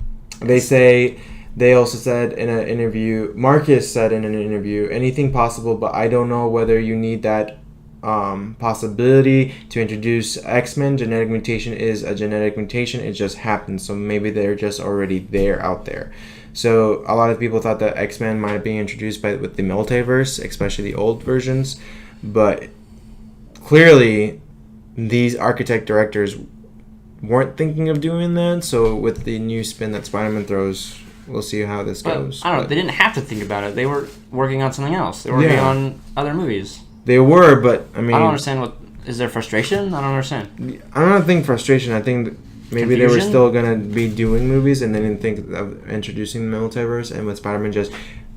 They also said in an interview, Marcus said in an interview, anything possible, but I don't know whether you need that possibility to introduce X-Men. Genetic mutation is a genetic mutation. It just happens. So maybe they're just already there out there. So a lot of people thought that X-Men might be introduced with the multiverse, especially the old versions. But clearly, these architect directors weren't thinking of doing that. So with the new spin that Spider-Man throws, we'll see how this goes. I don't know. They didn't have to think about it. They were working on something else. They were working on other movies. They were, but I mean... I don't understand is there frustration? I don't understand. I don't think frustration. I think maybe they were still going to be doing movies and they didn't think of introducing the multiverse, and with Spider-Man just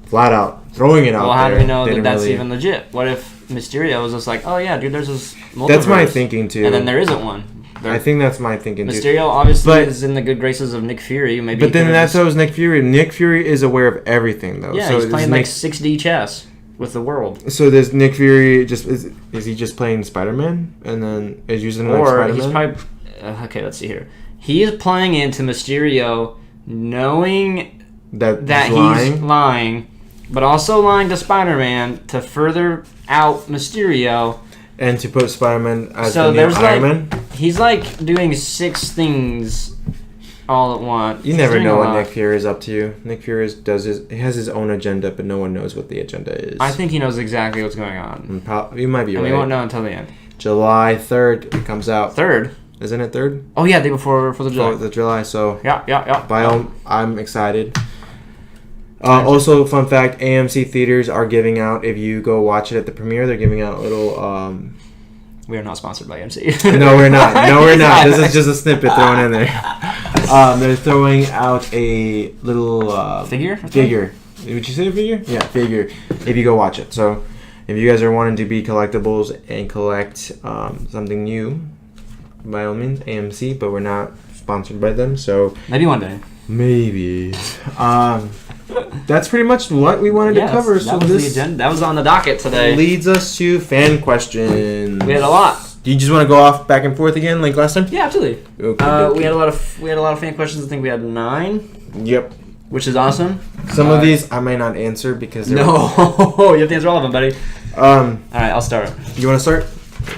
flat out throwing it out there. Well, how do we know that that's even legit? What if Mysterio was just like, oh yeah, dude, there's this multiverse. That's my thinking too. And then there isn't one. I think that's my thinking too. Mysterio obviously is in the good graces of Nick Fury. Maybe. But then that's how is Nick Fury. Nick Fury is aware of everything though. Yeah, so he's playing like 6D chess with the world. So does Nick Fury is he just playing Spider-Man and then is using like Spider-Man? Or he's probably okay. Let's see here. He is playing into Mysterio, knowing that he's lying, but also lying to Spider-Man to further out Mysterio. And to put Spider-Man as the new Iron Man? He's like doing 6 things all at once. You never know what Nick Fury is up to. Nick Fury he has his own agenda, but no one knows what the agenda is. I think he knows exactly what's going on. You might be right. And we won't know until the end. July 3rd, it comes out. 3rd? Isn't it 3rd? Oh yeah, day before the July. 4th of July, so... Yeah. I'm excited. Also, fun fact, AMC theaters are giving out, if you go watch it at the premiere, they're giving out a little... We are not sponsored by AMC. No, we're not. This is just a snippet thrown in there. They're throwing out a little... Figure. Would you say a figure? Yeah, figure. If you go watch it. So, if you guys are wanting to be collectibles and collect something new, by all means, AMC, but we're not sponsored by them, so... Maybe one day. Maybe. That's pretty much what we wanted to cover. That was the agenda. That was on the docket today. Leads us to fan questions. We had a lot. Do you just want to go off back and forth again like last time? Yeah, absolutely. Okay. We had a lot of fan questions. I think we had 9. Yep. which is awesome. Some of these I might not answer because they're... No, you have to answer all of them, buddy. All right, I'll start. You want to start?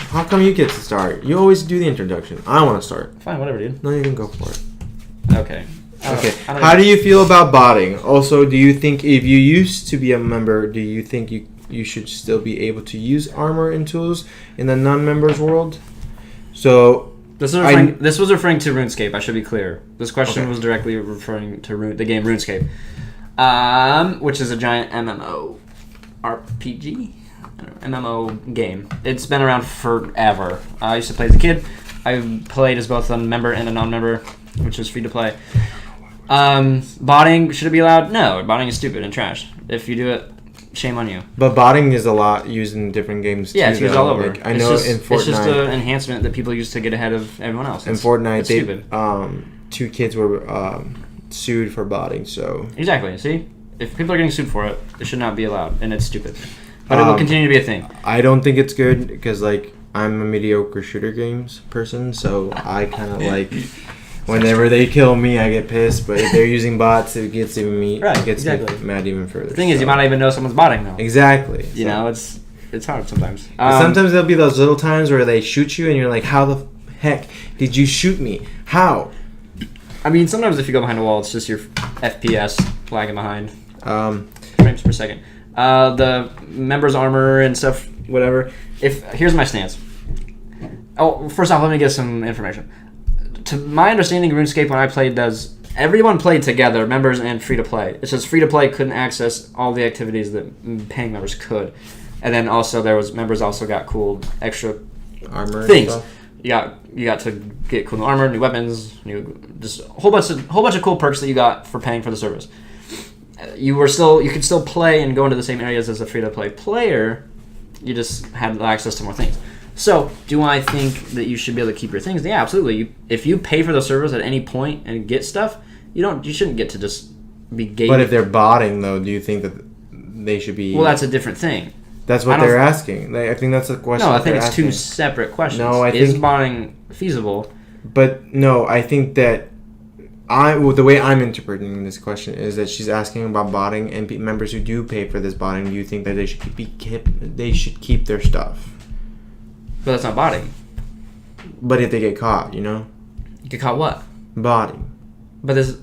How come you get to start? You always do the introduction. I want to start. Fine, whatever, dude. No, you can go for it. Okay. Okay. How do you feel about botting? Also, do you think if you used to be a member, do you think you should still be able to use armor and tools in the non-members world? So This was referring to RuneScape. I should be clear. This question was directly referring to the game RuneScape, which is a giant MMO RPG, MMO game. It's been around forever. I used to play as a kid. I played as both a member and a non-member, which is free to play. Botting, should it be allowed? No, botting is stupid and trash. If you do it, shame on you. But botting is a lot used in different games too. Yeah, it's used all over. Like, I know in Fortnite. It's just an enhancement that people use to get ahead of everyone else. In Fortnite, it's stupid. 2 kids were sued for botting. So exactly. See, if people are getting sued for it, it should not be allowed, and it's stupid. But it will continue to be a thing. I don't think it's good because I'm a mediocre shooter games person, so I kind of like. Whenever they kill me, I get pissed. But if they're using bots, it gets even me. Right, it gets exactly. me mad even further. The thing is, you might not even know someone's botting though. Exactly. You know, it's hard sometimes. Sometimes there'll be those little times where they shoot you, and you're like, "How the heck did you shoot me? How?" I mean, sometimes if you go behind a wall, it's just your FPS lagging behind. Frames per second. The members' armor and stuff, whatever. Here's my stance. Oh, first off, let me get some information. To my understanding, RuneScape, when I played, everyone played together, members and free-to-play. It's just free-to-play couldn't access all the activities that paying members could. And then also members also got cool extra armor things. And stuff. You got to get cool new armor, new weapons, just a whole bunch of cool perks that you got for paying for the service. You could still play and go into the same areas as a free-to-play player. You just had access to more things. So, do I think that you should be able to keep your things? Yeah, absolutely. If you pay for the service at any point and get stuff, you shouldn't get to just be gating. But if they're botting, though, do you think that they should be? Well, that's a different thing. That's what they're asking. I think that's a question. No, I think it's two separate questions. No, is botting feasible? But no, I think that the way I'm interpreting this question is that she's asking about botting and members who do pay for this botting. Do you think that they should keep their stuff? But that's not botting. But if they get caught, You get caught what? Botting. But there's...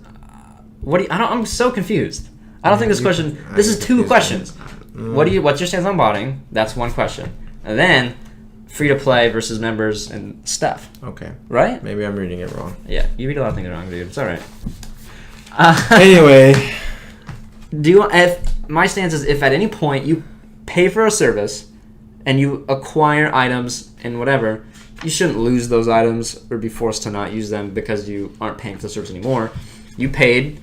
I'm so confused. I don't think this question... This is two questions. What's your stance on botting? That's one question. And then, free-to-play versus members and stuff. Okay. Right? Maybe I'm reading it wrong. Yeah, you read a lot of things wrong, dude. It's alright. Anyway. My stance is if at any point you pay for a service and you acquire items and whatever, you shouldn't lose those items or be forced to not use them because you aren't paying for the service anymore. You paid,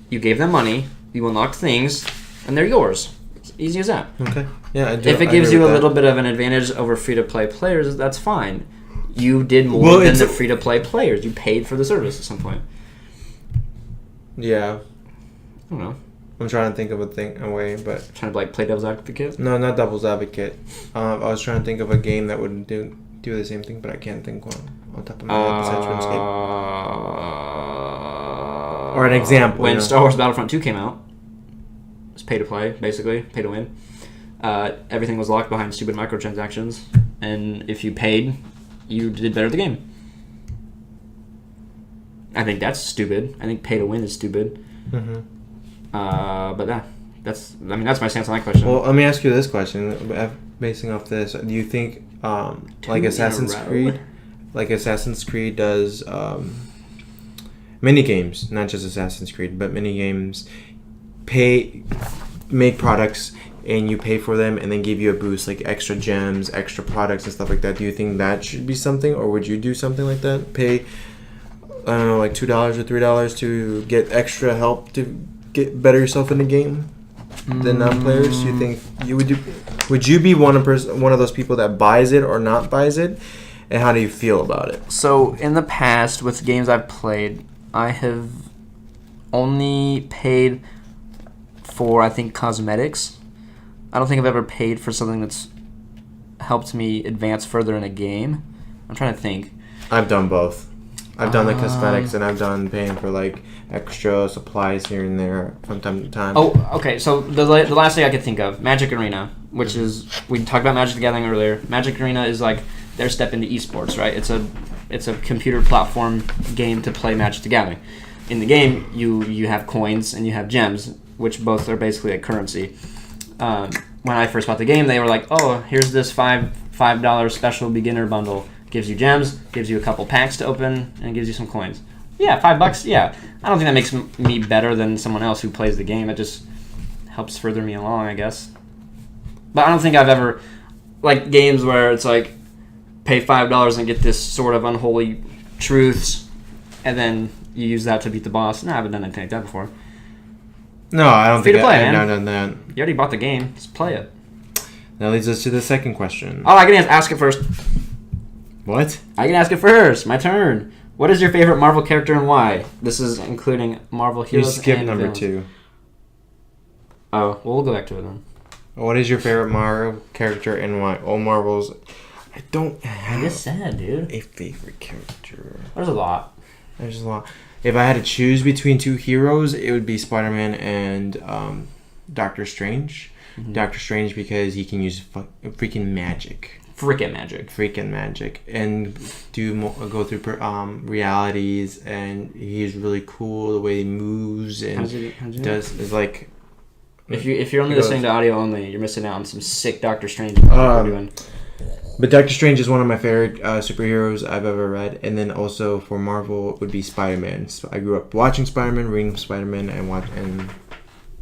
you gave them money, you unlocked things, and they're yours. It's easy as that. Okay. Yeah, if it gives you a little bit of an advantage over free-to-play players, that's fine. You did more than the free-to-play players. You paid for the service at some point. Yeah. I don't know. I'm trying to think of a way, but... Trying to play devil's advocate? No, not devil's advocate. I was trying to think of a game that would do the same thing, but I can't think one on top of my head besides RuneScape. Or an example. When Star Wars Battlefront 2 came out, it's pay to play, basically, pay to win. Everything was locked behind stupid microtransactions, and if you paid, you did better at the game. I think that's stupid. I think pay to win is stupid. Mm-hmm. But yeah, that's my stance on that question. Well, let me ask you this question, basing off this. Do you think like Assassin's Creed does mini games, not just Assassin's Creed, but mini games make products and you pay for them and then give you a boost, like extra gems, extra products and stuff like that? Do you think that should be something, or would you do something like that? Pay, I don't know, like $2 or $3 to get extra help to get better yourself in the game than non-players? You think would you be one of those people that buys it or not buys it, and how do you feel about it? So in the past, with games I've played, I have only paid for, I think, cosmetics. I don't think I've ever paid for something that's helped me advance further in a game. I'm trying to think. I've done both. I've done the cosmetics, and I've done paying for like extra supplies here and there from time to time. Oh, okay. So the last thing I could think of, Magic Arena, which is we talked about Magic the Gathering earlier. Magic Arena is like their step into esports, right? It's a computer platform game to play Magic the Gathering. In the game, you have coins and you have gems, which both are basically a currency. When I first bought the game, they were like, "Oh, here's this $5 special beginner bundle. Gives you gems, gives you a couple packs to open, and gives you some coins." Yeah, $5. Yeah, I don't think that makes me better than someone else who plays the game. It just helps further me along, I guess. But I don't think I've ever like games where it's like pay $5 and get this sort of unholy truths, and then you use that to beat the boss. No, I haven't done anything like that before. No, I don't Free think to play, I've man. done that. You already bought the game. Just play it. That leads us to the second question. Oh, I can ask it first. What? I can ask it first. My turn. What is your favorite Marvel character and why? This is including Marvel You heroes skipped and number villains. 2. Oh, well, we'll go back to it then. What is your favorite Marvel character and why? All Marvels. I don't I have just said, dude. a favorite character. There's a lot. There's a lot. If I had to choose between two heroes, it would be Spider-Man and Doctor Strange. Mhm. Doctor Strange because he can use freaking magic. Freaking magic. Freaking magic. And go through realities, and he's really cool the way he moves and How'd you do? does is like... If you're only It goes- listening to audio only, you're missing out on some sick Doctor Strange. We're doing. But Doctor Strange is one of my favorite superheroes I've ever read. And then also for Marvel, it would be Spider-Man. So I grew up watching Spider-Man, reading Spider-Man, and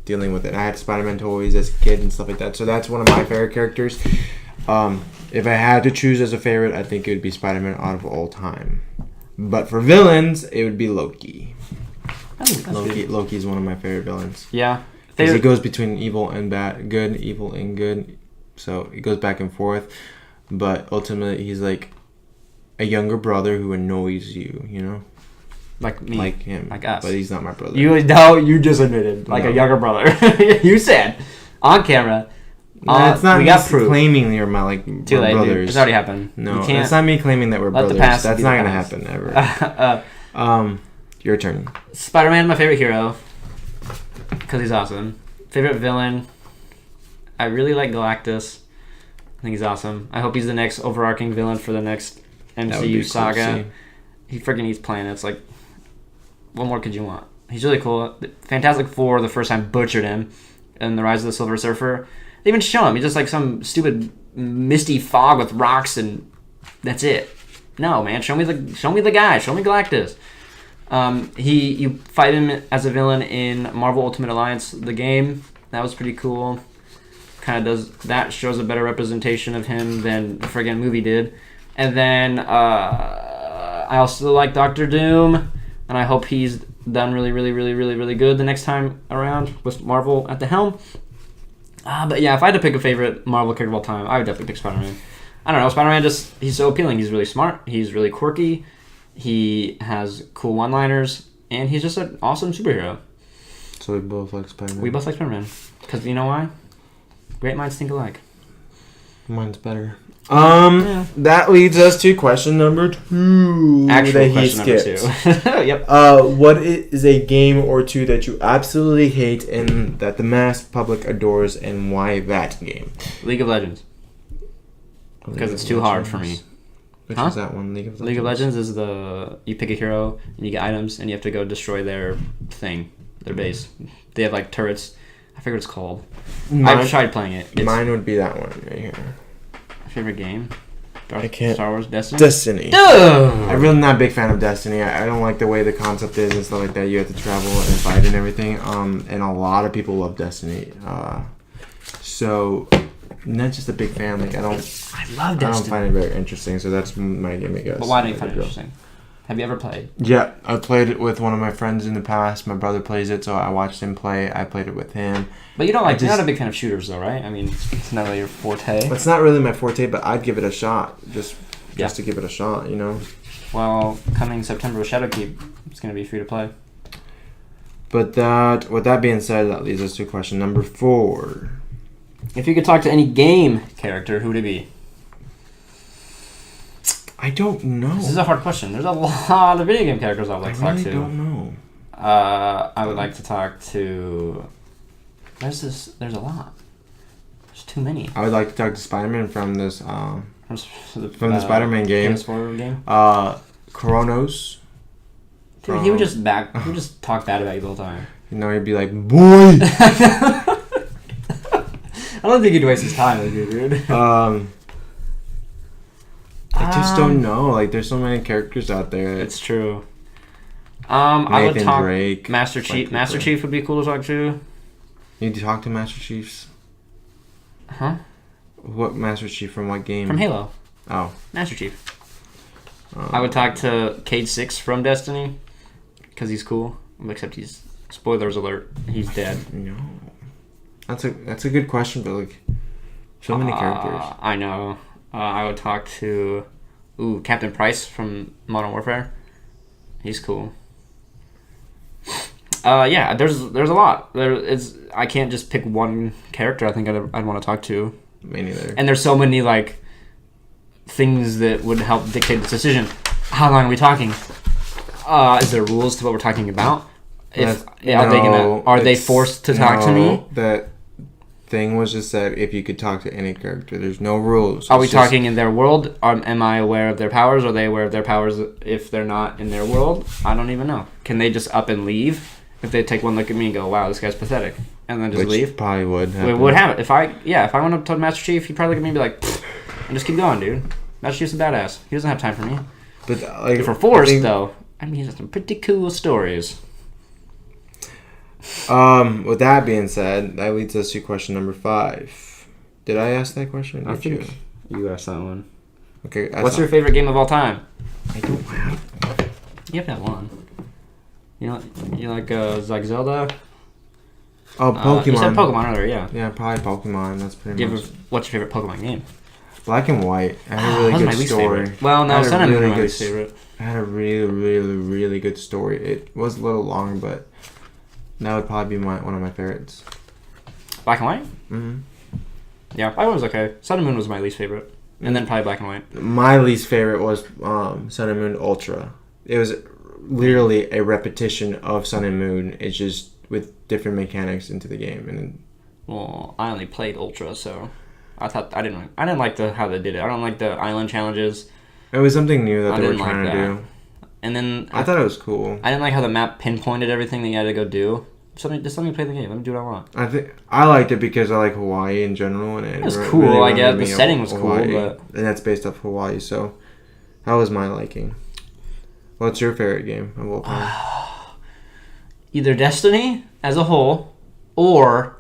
dealing with it. I had Spider-Man toys as a kid and stuff like that. So that's one of my favorite characters. If I had to choose as a favorite, I think it would be Spider-Man out of all time. But for villains, it would be Loki. That's good. Loki is one of my favorite villains. Yeah. Because he goes between evil and bad, good, evil and good. So it goes back and forth. But ultimately, he's like a younger brother who annoys you, you know? Like me. Like him. Like us. But he's not my brother. You just admitted. Like No. a younger brother. You said. On camera. No, it's not we me got proof. claiming you're my Too we're late, brothers. dude. It's already happened. No, You can't. it's not me claiming that we're Let the brothers. past That's be not the gonna past. happen ever. Your turn. Spider-Man, my favorite hero. Because he's awesome. Favorite villain. I really like Galactus. I think he's awesome. I hope he's the next overarching villain for the next That would be MCU cool to saga. see. He freaking eats planets. Like, what more could you want? He's really cool. Fantastic Four, the first time, butchered him in The Rise of the Silver Surfer. They even show him. He's just like some stupid misty fog with rocks, and that's it. No, man. Show me the guy. Show me Galactus. You fight him as a villain in Marvel Ultimate Alliance, the game. That was pretty cool. Shows a better representation of him than the friggin' movie did. And then I also like Doctor Doom, and I hope he's done really, really, really, really, really good the next time around with Marvel at the helm. But yeah, if I had to pick a favorite Marvel character of all time, I would definitely pick Spider-Man. I don't know, Spider-Man he's so appealing. He's really smart. He's really quirky. He has cool one-liners, and he's just an awesome superhero. So we both like Spider-Man. We both like Spider-Man. Because you know why? Great minds think alike. Mine's better. Yeah. That leads us to question number 2. Actual that he question number skipped. 2. Yep. What is a game or two that you absolutely hate and that the mass public adores, and why that game? League of Legends. Because it's too hard for me. Which Huh? is that one? League of Legends? League of Legends is you pick a hero and you get items and you have to go destroy their thing, their base. They have like turrets. I forget what it's called. I've tried playing it. It's Mine would be that one right here. my favorite game. I can't- Star Wars Destiny. Destiny. Dude! I'm really not a big fan of Destiny. I don't like the way the concept is and stuff like that. You have to travel and fight and everything. And a lot of people love Destiny. So, not just a big fan. Like I I love don't Destiny. find it very interesting. So that's my game, I guess. But why do you find it There you go. interesting? Have you ever played? Yeah, I played it with one of my friends in the past. My brother plays it, so I watched him play. I played it with him. But you don't like. You're just- not a big fan of shooters, though, right? I mean, it's not really your forte. It's not really my forte, but I'd give it a shot. Just Yeah. to give it a shot, you know. Well, coming September with Shadowkeep, it's gonna be free to play. But with that being said, that leads us to question number 4. If you could talk to any game character, who would it be? I don't know. This is a hard question. There's a lot of video game characters I'd like to talk really to. don't know. I would like to talk to. There's a lot. There's too many. I would like to talk to Spider-Man from this From the Spider-Man game. PS4 game. Kronos. Dude, he would just talk bad about you the whole time. You know, he'd be like, "Boy." I don't think he'd waste his time with you, dude. I just don't know. Like, there's so many characters out there. It's true. I would talk Drake, Master Chief. Master Chief would be cool to talk to. You need to talk to Master Chiefs. Huh? What Master Chief from what game? From Halo. Oh. Master Chief. I would talk to Cade Six from Destiny, because he's cool. Except he's, spoilers alert, he's dead. No. That's a good question, but like, so many characters. I know. I would talk to, Captain Price from Modern Warfare. He's cool. Yeah, there's a lot. I can't just pick one character I think I'd want to talk to. Me neither. And there's so many like things that would help dictate this decision. How long are we talking? Is there rules to what we're talking about? Are they forced to talk to me? That thing was just that if you could talk to any character, there's no rules. Are we talking in their world? Am I aware of their powers? Are they aware of their powers if they're not in their world? I don't even know. Can they just up and leave? If they take one look at me and go, "Wow, this guy's pathetic," and then just leave? Probably would happen. It would happen. If I went up to Master Chief, he'd probably look at me and be like, "Pfft," and just keep going, dude. Master Chief's a badass. He doesn't have time for me. But like, if we're forced, though, I mean, he has some pretty cool stories. With that being said, that leads us to question number 5. Did I ask that question? I think you asked that one. Okay. What's your favorite game of all time? I don't have. You have to have one. You like Zelda? Oh, Pokemon. You said Pokemon earlier, yeah. Yeah, probably Pokemon. That's pretty much. What's your favorite Pokemon game? Black and White. I had a really good story. Well, no, Sun and Moon are my least favorite. I had a really, really, really good story. It was a little long, but that would probably be one of my favorites. Black and White? Mm-hmm. Yeah, Black and White was okay. Sun and Moon was my least favorite. And then probably Black and White. My least favorite was Sun and Moon Ultra. It was literally a repetition of Sun and Moon. It's just with different mechanics into the game. And well, I only played Ultra, so I didn't like how they did it. I don't like the island challenges. It was something new that they were trying to do. And then I thought it was cool. I didn't like how the map pinpointed everything that you had to go do. Just let me play the game. Let me do what I want. I think I liked it because I like Hawaii in general, and it was cool. Really I guess the setting was Hawaii, cool, but and that's based off Hawaii, so that was my liking. What's your favorite game of all time? Either Destiny as a whole, or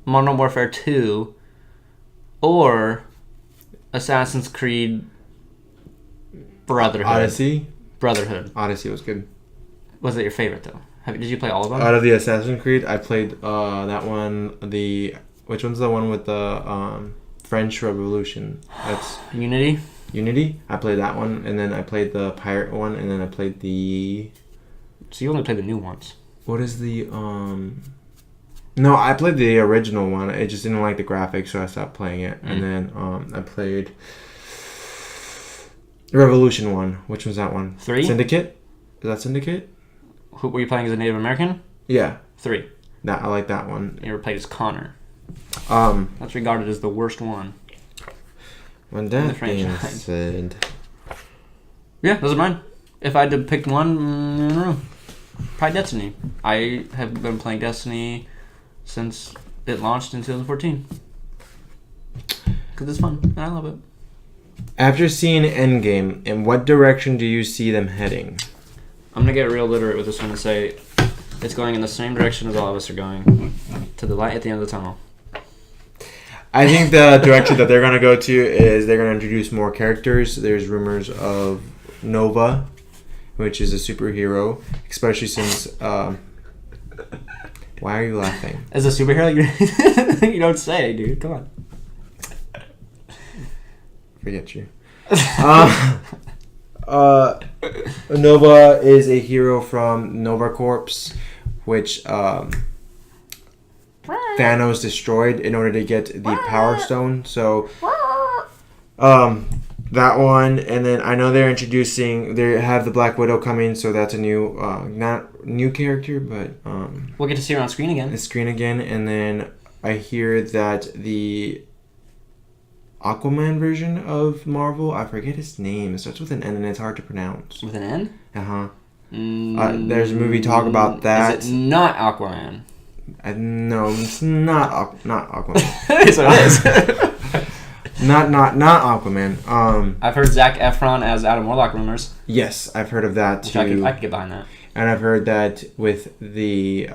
Modern Warfare 2, or Assassin's Creed Brotherhood. Brotherhood. Odyssey was good. Was it your favorite though? Did you play all of them? Out of the Assassin's Creed, I played that one. Which one's the one with the French Revolution? That's Unity. Unity. I played that one, and then I played the pirate one, and then I played the. So you only played the new ones. What is the No, I played the original one. I just didn't like the graphics, so I stopped playing it. And then I played Revolution 1. Which one's that one? 3? Syndicate? Is that Syndicate? Who were you playing as a Native American? Yeah. 3. I like that one. You ever played as Connor? That's regarded as the worst one. When that being said... Yeah, those are mine. If I had to pick one, I don't know. Probably Destiny. I have been playing Destiny since it launched in 2014. Because it's fun, and I love it. After seeing Endgame, in what direction do you see them heading? I'm going to get real literate with this one and say it's going in the same direction as all of us are going. To the light at the end of the tunnel. I think the direction that they're going to go to is they're going to introduce more characters. There's rumors of Nova, which is a superhero, especially since... why are you laughing? As a superhero? You don't say, dude. Come on. Forget you. Nova is a hero from Nova Corps, which Thanos destroyed in order to get the Power Stone. So, that one, and then I know they have the Black Widow coming, so that's a new, not new character, but We'll get to see her on screen again. the screen again, and then I hear that the Aquaman version of Marvel, I forget his name, it starts with an N and it's hard to pronounce. With an N? Uh-huh. There's a movie talk about that. Is it not Aquaman? No, it's not Aquaman. So it is. Not Aquaman. I've heard Zac Efron as Adam Warlock rumors. Yes, I've heard of that Which too. I could get behind that. And I've heard that with the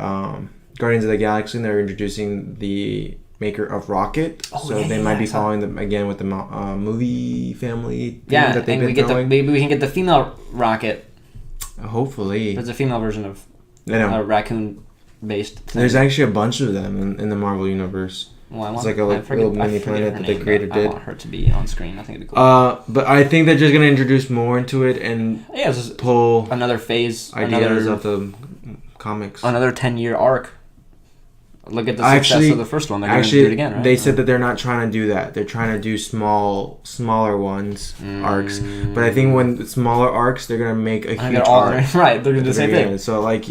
Guardians of the Galaxy, they're introducing the maker of Rocket, they might be following them again with the movie family. Yeah, that they've and been maybe we can get the female Rocket. Hopefully, There's a female version of a raccoon-based thing. There's actually a bunch of them in the Marvel universe. Well, it's like a little mini planet that the creator did. I want her to be on screen. I think it'd be cool. But I think they're just gonna introduce more into it and pull another phase, ideas of the comics. Another 10-year arc. Look at the success of the first one. They're going to do it again, right? They said that they're not trying to do that. They're trying to do smaller ones, arcs. But I think when smaller arcs, they're going to make a huge arc. Right, they're going to do the same thing. So, like,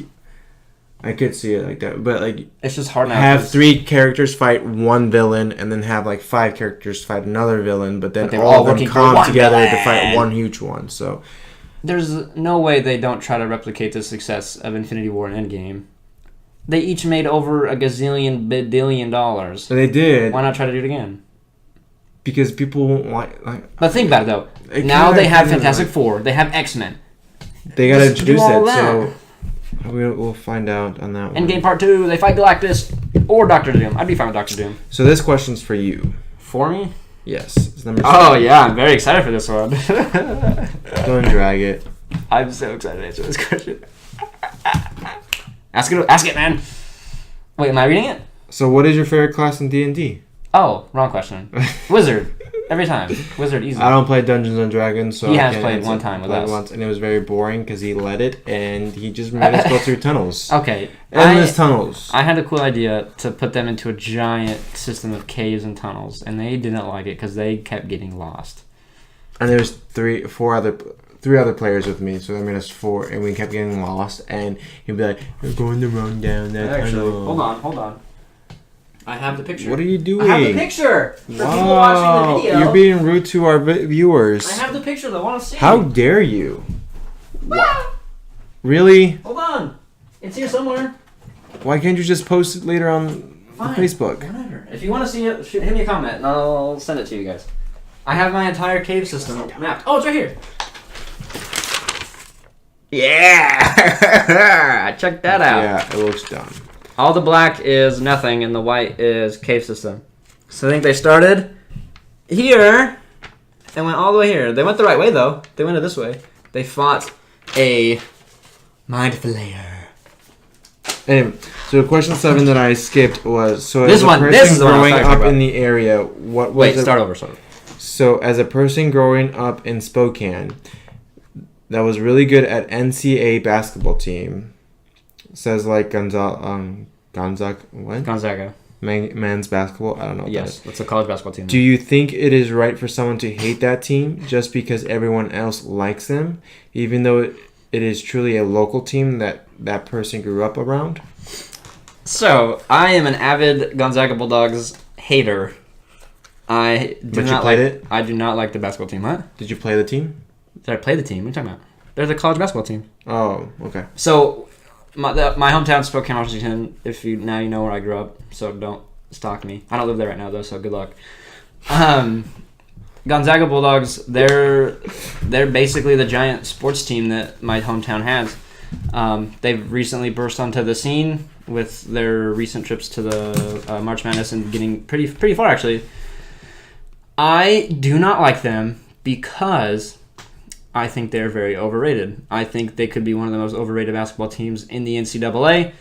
I could see it like that. But, like, it's just hard now. Have 3 characters fight one villain and then have, like, 5 characters fight another villain. But then all of them come together to fight one huge one. So there's no way they don't try to replicate the success of Infinity War and Endgame. They each made over $1 gazillion billion. So they did. Why not try to do it again? Because people won't like. But think about it though. Now they have Fantastic Four. They have X-Men. They gotta introduce it. So we'll find out on that one. Endgame Part 2. They fight Galactus or Doctor Doom. I'd be fine with Doctor Doom. So this question's for you. For me? Yes. It's number 7. Oh yeah, I'm very excited for this one. Go and drag it. I'm so excited to answer this question. Ask it, man. Wait, am I reading it? So, what is your favorite class in D&D? Oh, wrong question. Wizard, every time. Wizard, easy. I don't play Dungeons and Dragons, so he has played one time with us. Once, and it was very boring because he led it, and he just made us go through tunnels. Okay, endless tunnels. I had a cool idea to put them into a giant system of caves and tunnels, and they didn't like it because they kept getting lost. And there's 3 other players with me, so that made us 4, and we kept getting lost, and he'd be like, "You're going the wrong down that tunnel." Hold on. I have the picture. What are you doing? I have the picture for people watching the video. You're being rude to our viewers. I have the picture they want to see. How dare you? Really? Hold on. It's here somewhere. Why can't you just post it later on Facebook? Whatever. If you want to see it, hit me a comment, and I'll send it to you guys. I have my entire cave system mapped. Oh, it's right here. Yeah! Check that out. Yeah, it looks dumb. All the black is nothing, and the white is cave system. So I think they started here and went all the way here. They went the right way, though. They went it this way. They fought a mind flayer. Anyway, so question 7 that I skipped was, so this as a one, person this is growing up in the area, what was start over. So as a person growing up in Spokane that was really good at NCAA basketball team, says like Gonzaga, men's basketball. I don't know. Yes, that's a college basketball team. Do you think it is right for someone to hate that team just because everyone else likes them, even though it is truly a local team that person grew up around? So I am an avid Gonzaga Bulldogs hater. I do not like the basketball team. What? Did you play the team? Did I play the team? What are you talking about? They're the college basketball team. Oh, okay. So, my hometown, Spokane, Washington. If you know where I grew up, so don't stalk me. I don't live there right now though, so good luck. Gonzaga Bulldogs. They're basically the giant sports team that my hometown has. They've recently burst onto the scene with their recent trips to the March Madness and getting pretty far actually. I do not like them because I think they're very overrated. I think they could be one of the most overrated basketball teams in the NCAA,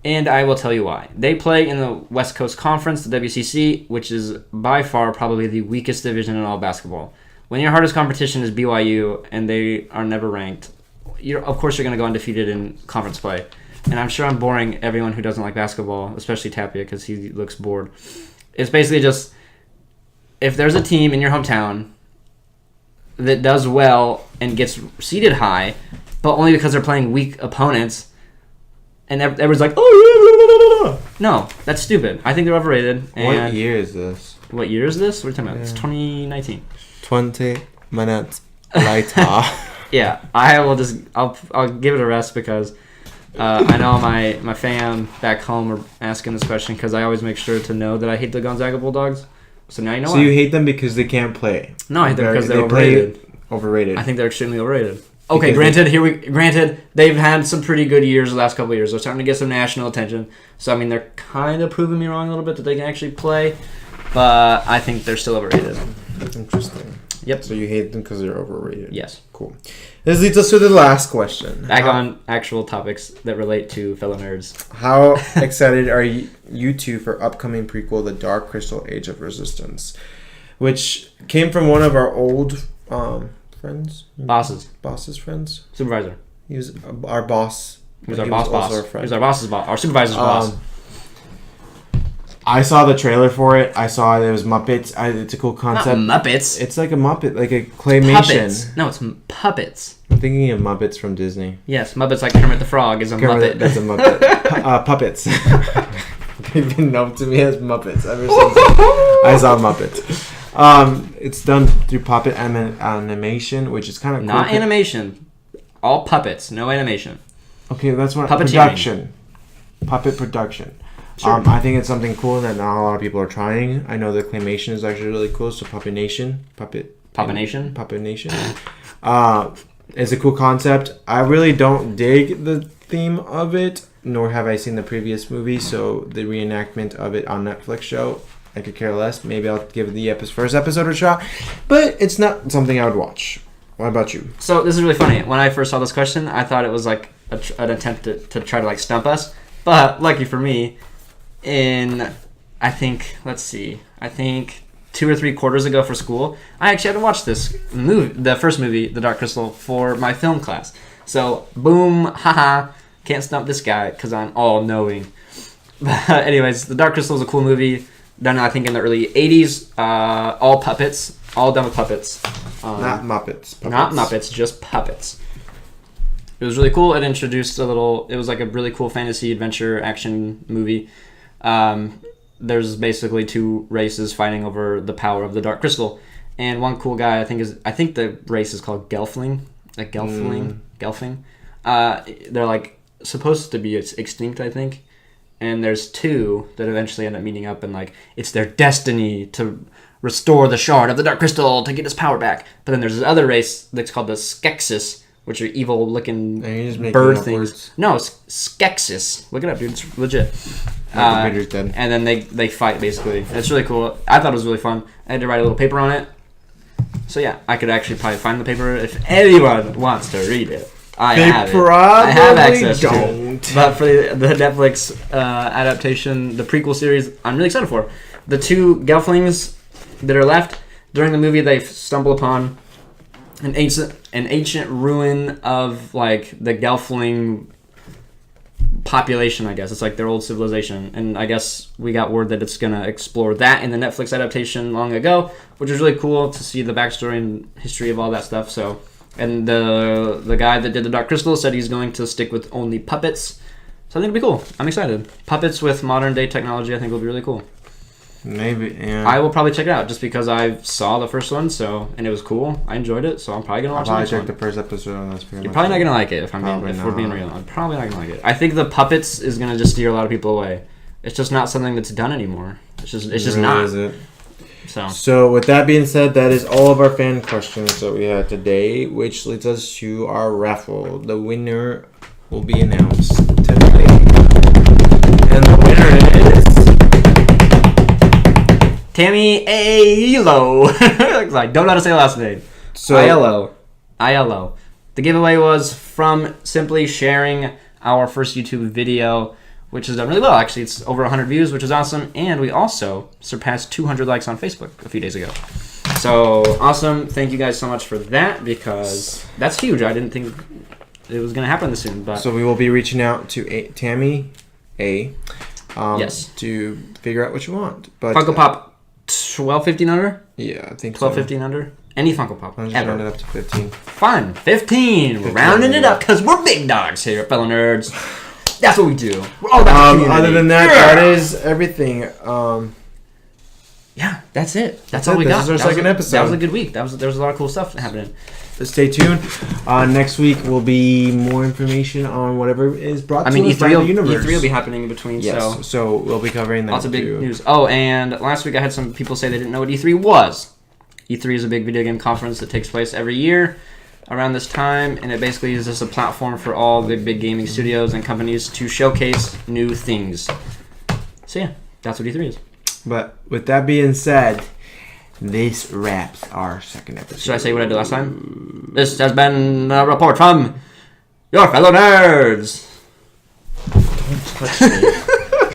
and I will tell you why. They play in the West Coast Conference, the WCC, which is by far probably the weakest division in all basketball. When your hardest competition is BYU and they are never ranked, of course you're going to go undefeated in conference play. And I'm sure I'm boring everyone who doesn't like basketball, especially Tapia because he looks bored. It's basically just, if there's a team in your hometown that does well and gets seeded high, but only because they're playing weak opponents. And everyone's like, oh, yeah, no, that's stupid. I think they're overrated. And what year is this? What year is this? What are you talking about? It's 2019. 20 minutes later. Yeah, I'll give it a rest because I know my fam back home are asking this question because I always make sure to know that I hate the Gonzaga Bulldogs. So now you know. So you hate them because they can't play? No, I hate them because they're overrated. Overrated. I think they're extremely overrated. Okay, granted, they've had some pretty good years the last couple of years. They're starting to get some national attention. So, I mean, they're kind of proving me wrong a little bit that they can actually play. But I think they're still overrated. Interesting. Yep. So you hate them because they're overrated. Yes. Cool. This leads us to the last question. Back on actual topics that relate to fellow nerds. How excited are you two for upcoming prequel, The Dark Crystal: Age of Resistance, which came from one of our old friends? Boss's friends? Supervisor. He was our boss. He was our boss. He was our boss's boss. Our supervisor's boss. I saw the trailer for it. I saw it was Muppets. It's a cool concept. Not Muppets. It's like a Muppet, like a claymation. Puppets. No, it's puppets. I'm thinking of Muppets from Disney. Yes, Muppets like Kermit the Frog is a Muppet. That's a Muppet. Puppets. They've been known to me as Muppets ever since I saw Muppets. It's done through puppet animation, which is kind of cool. Not animation. All puppets. No animation. Okay, that's what production. Puppet production. Sure. I think it's something cool that not a lot of people are trying. I know the claymation is actually really cool. So Puppet Nation is a cool concept. I really don't dig the theme of it, nor have I seen the previous movie. So the reenactment of it on Netflix show, I could care less. Maybe I'll give the first episode a shot, but it's not something I would watch. What about you? So this is really funny. When I first saw this question, I thought it was like an attempt to try to like stump us. But lucky for me, I think 2 or 3 quarters ago for school, I actually had to watch this movie, the first movie, The Dark Crystal, for my film class. So boom, haha, can't stump this guy because I'm all knowing. But anyways, The Dark Crystal is a cool movie. Done, I think, in the early 80s. All puppets. All done with puppets. Not Muppets. Puppets. Not Muppets, just puppets. It was really cool. It introduced it was like a really cool fantasy adventure action movie. There's basically 2 races fighting over the power of the Dark Crystal. And one cool guy, I think the race is called Gelfling. Like Gelfling. They're like supposed to be extinct, I think. And there's 2 that eventually end up meeting up, and like it's their destiny to restore the shard of the Dark Crystal to get its power back. But then there's this other race that's called the Skeksis, which are evil-looking bird things. Words. No, Skeksis. Look it up, dude. It's legit. And then they fight, basically. And it's really cool. I thought it was really fun. I had to write a little paper on it. So yeah, I could actually probably find the paper if anyone wants to read it. I have access to it. But for the Netflix adaptation, the prequel series, I'm really excited for. The 2 Gelflings that are left, during the movie they stumble upon an ancient ruin of like the Gelfling population, I guess. It's like their old civilization. And I guess we got word that it's going to explore that in the Netflix adaptation long ago, which is really cool to see the backstory and history of all that stuff. So, and the guy that did the Dark Crystal said he's going to stick with only puppets. So I think it'll be cool. I'm excited. Puppets with modern day technology I think will be really cool. Maybe, yeah. I will probably check it out just because I saw the first one, and it was cool. I enjoyed it, so I'm probably gonna watch it. I'll probably check the first episode, and that's pretty much. You're probably not gonna like it if we're being real. I'm probably not gonna like it. I think the puppets is gonna just steer a lot of people away. It's just not something that's done anymore. It's just really not. Is it? So with that being said, that is all of our fan questions that we had today, which leads us to our raffle. The winner will be announced today, and the winner is Tammy Aiello. Like, don't know how to say the last name. So Aiello. The giveaway was from simply sharing our first YouTube video, which has done really well. Actually, it's over 100 views, which is awesome. And we also surpassed 200 likes on Facebook a few days ago. So, awesome. Thank you guys so much for that, because that's huge. I didn't think it was going to happen this soon. But so we will be reaching out to Tammy A. Yes. To figure out what you want. But Funko Pop 12.15 under? Yeah, I think 12.15 under. Any Funko Pop. I'll just Ever. round it up to 15. Fine. 15. We're rounding it up because we're big dogs here, fellow nerds. That's what we do. We're all about the community. Other than that, Yeah. that is everything. Yeah, that's it. That's it. all we This got. is our second episode. That was a good week. There was a lot of cool stuff happening. Stay tuned. Next week will be more information on whatever is brought to us by the universe. E3 will be happening in between. Yes, so we'll be covering that lots of big too. news. Oh, and last week I had some people say they didn't know what E3 was. E3 is a big video game conference that takes place every year around this time, and it basically is just a platform for all the big gaming studios and companies to showcase new things. So yeah, that's what E3 is. But with that being said, this wraps our second episode. Should I say what I did last time? This has been a report from your fellow nerds. Don't touch me.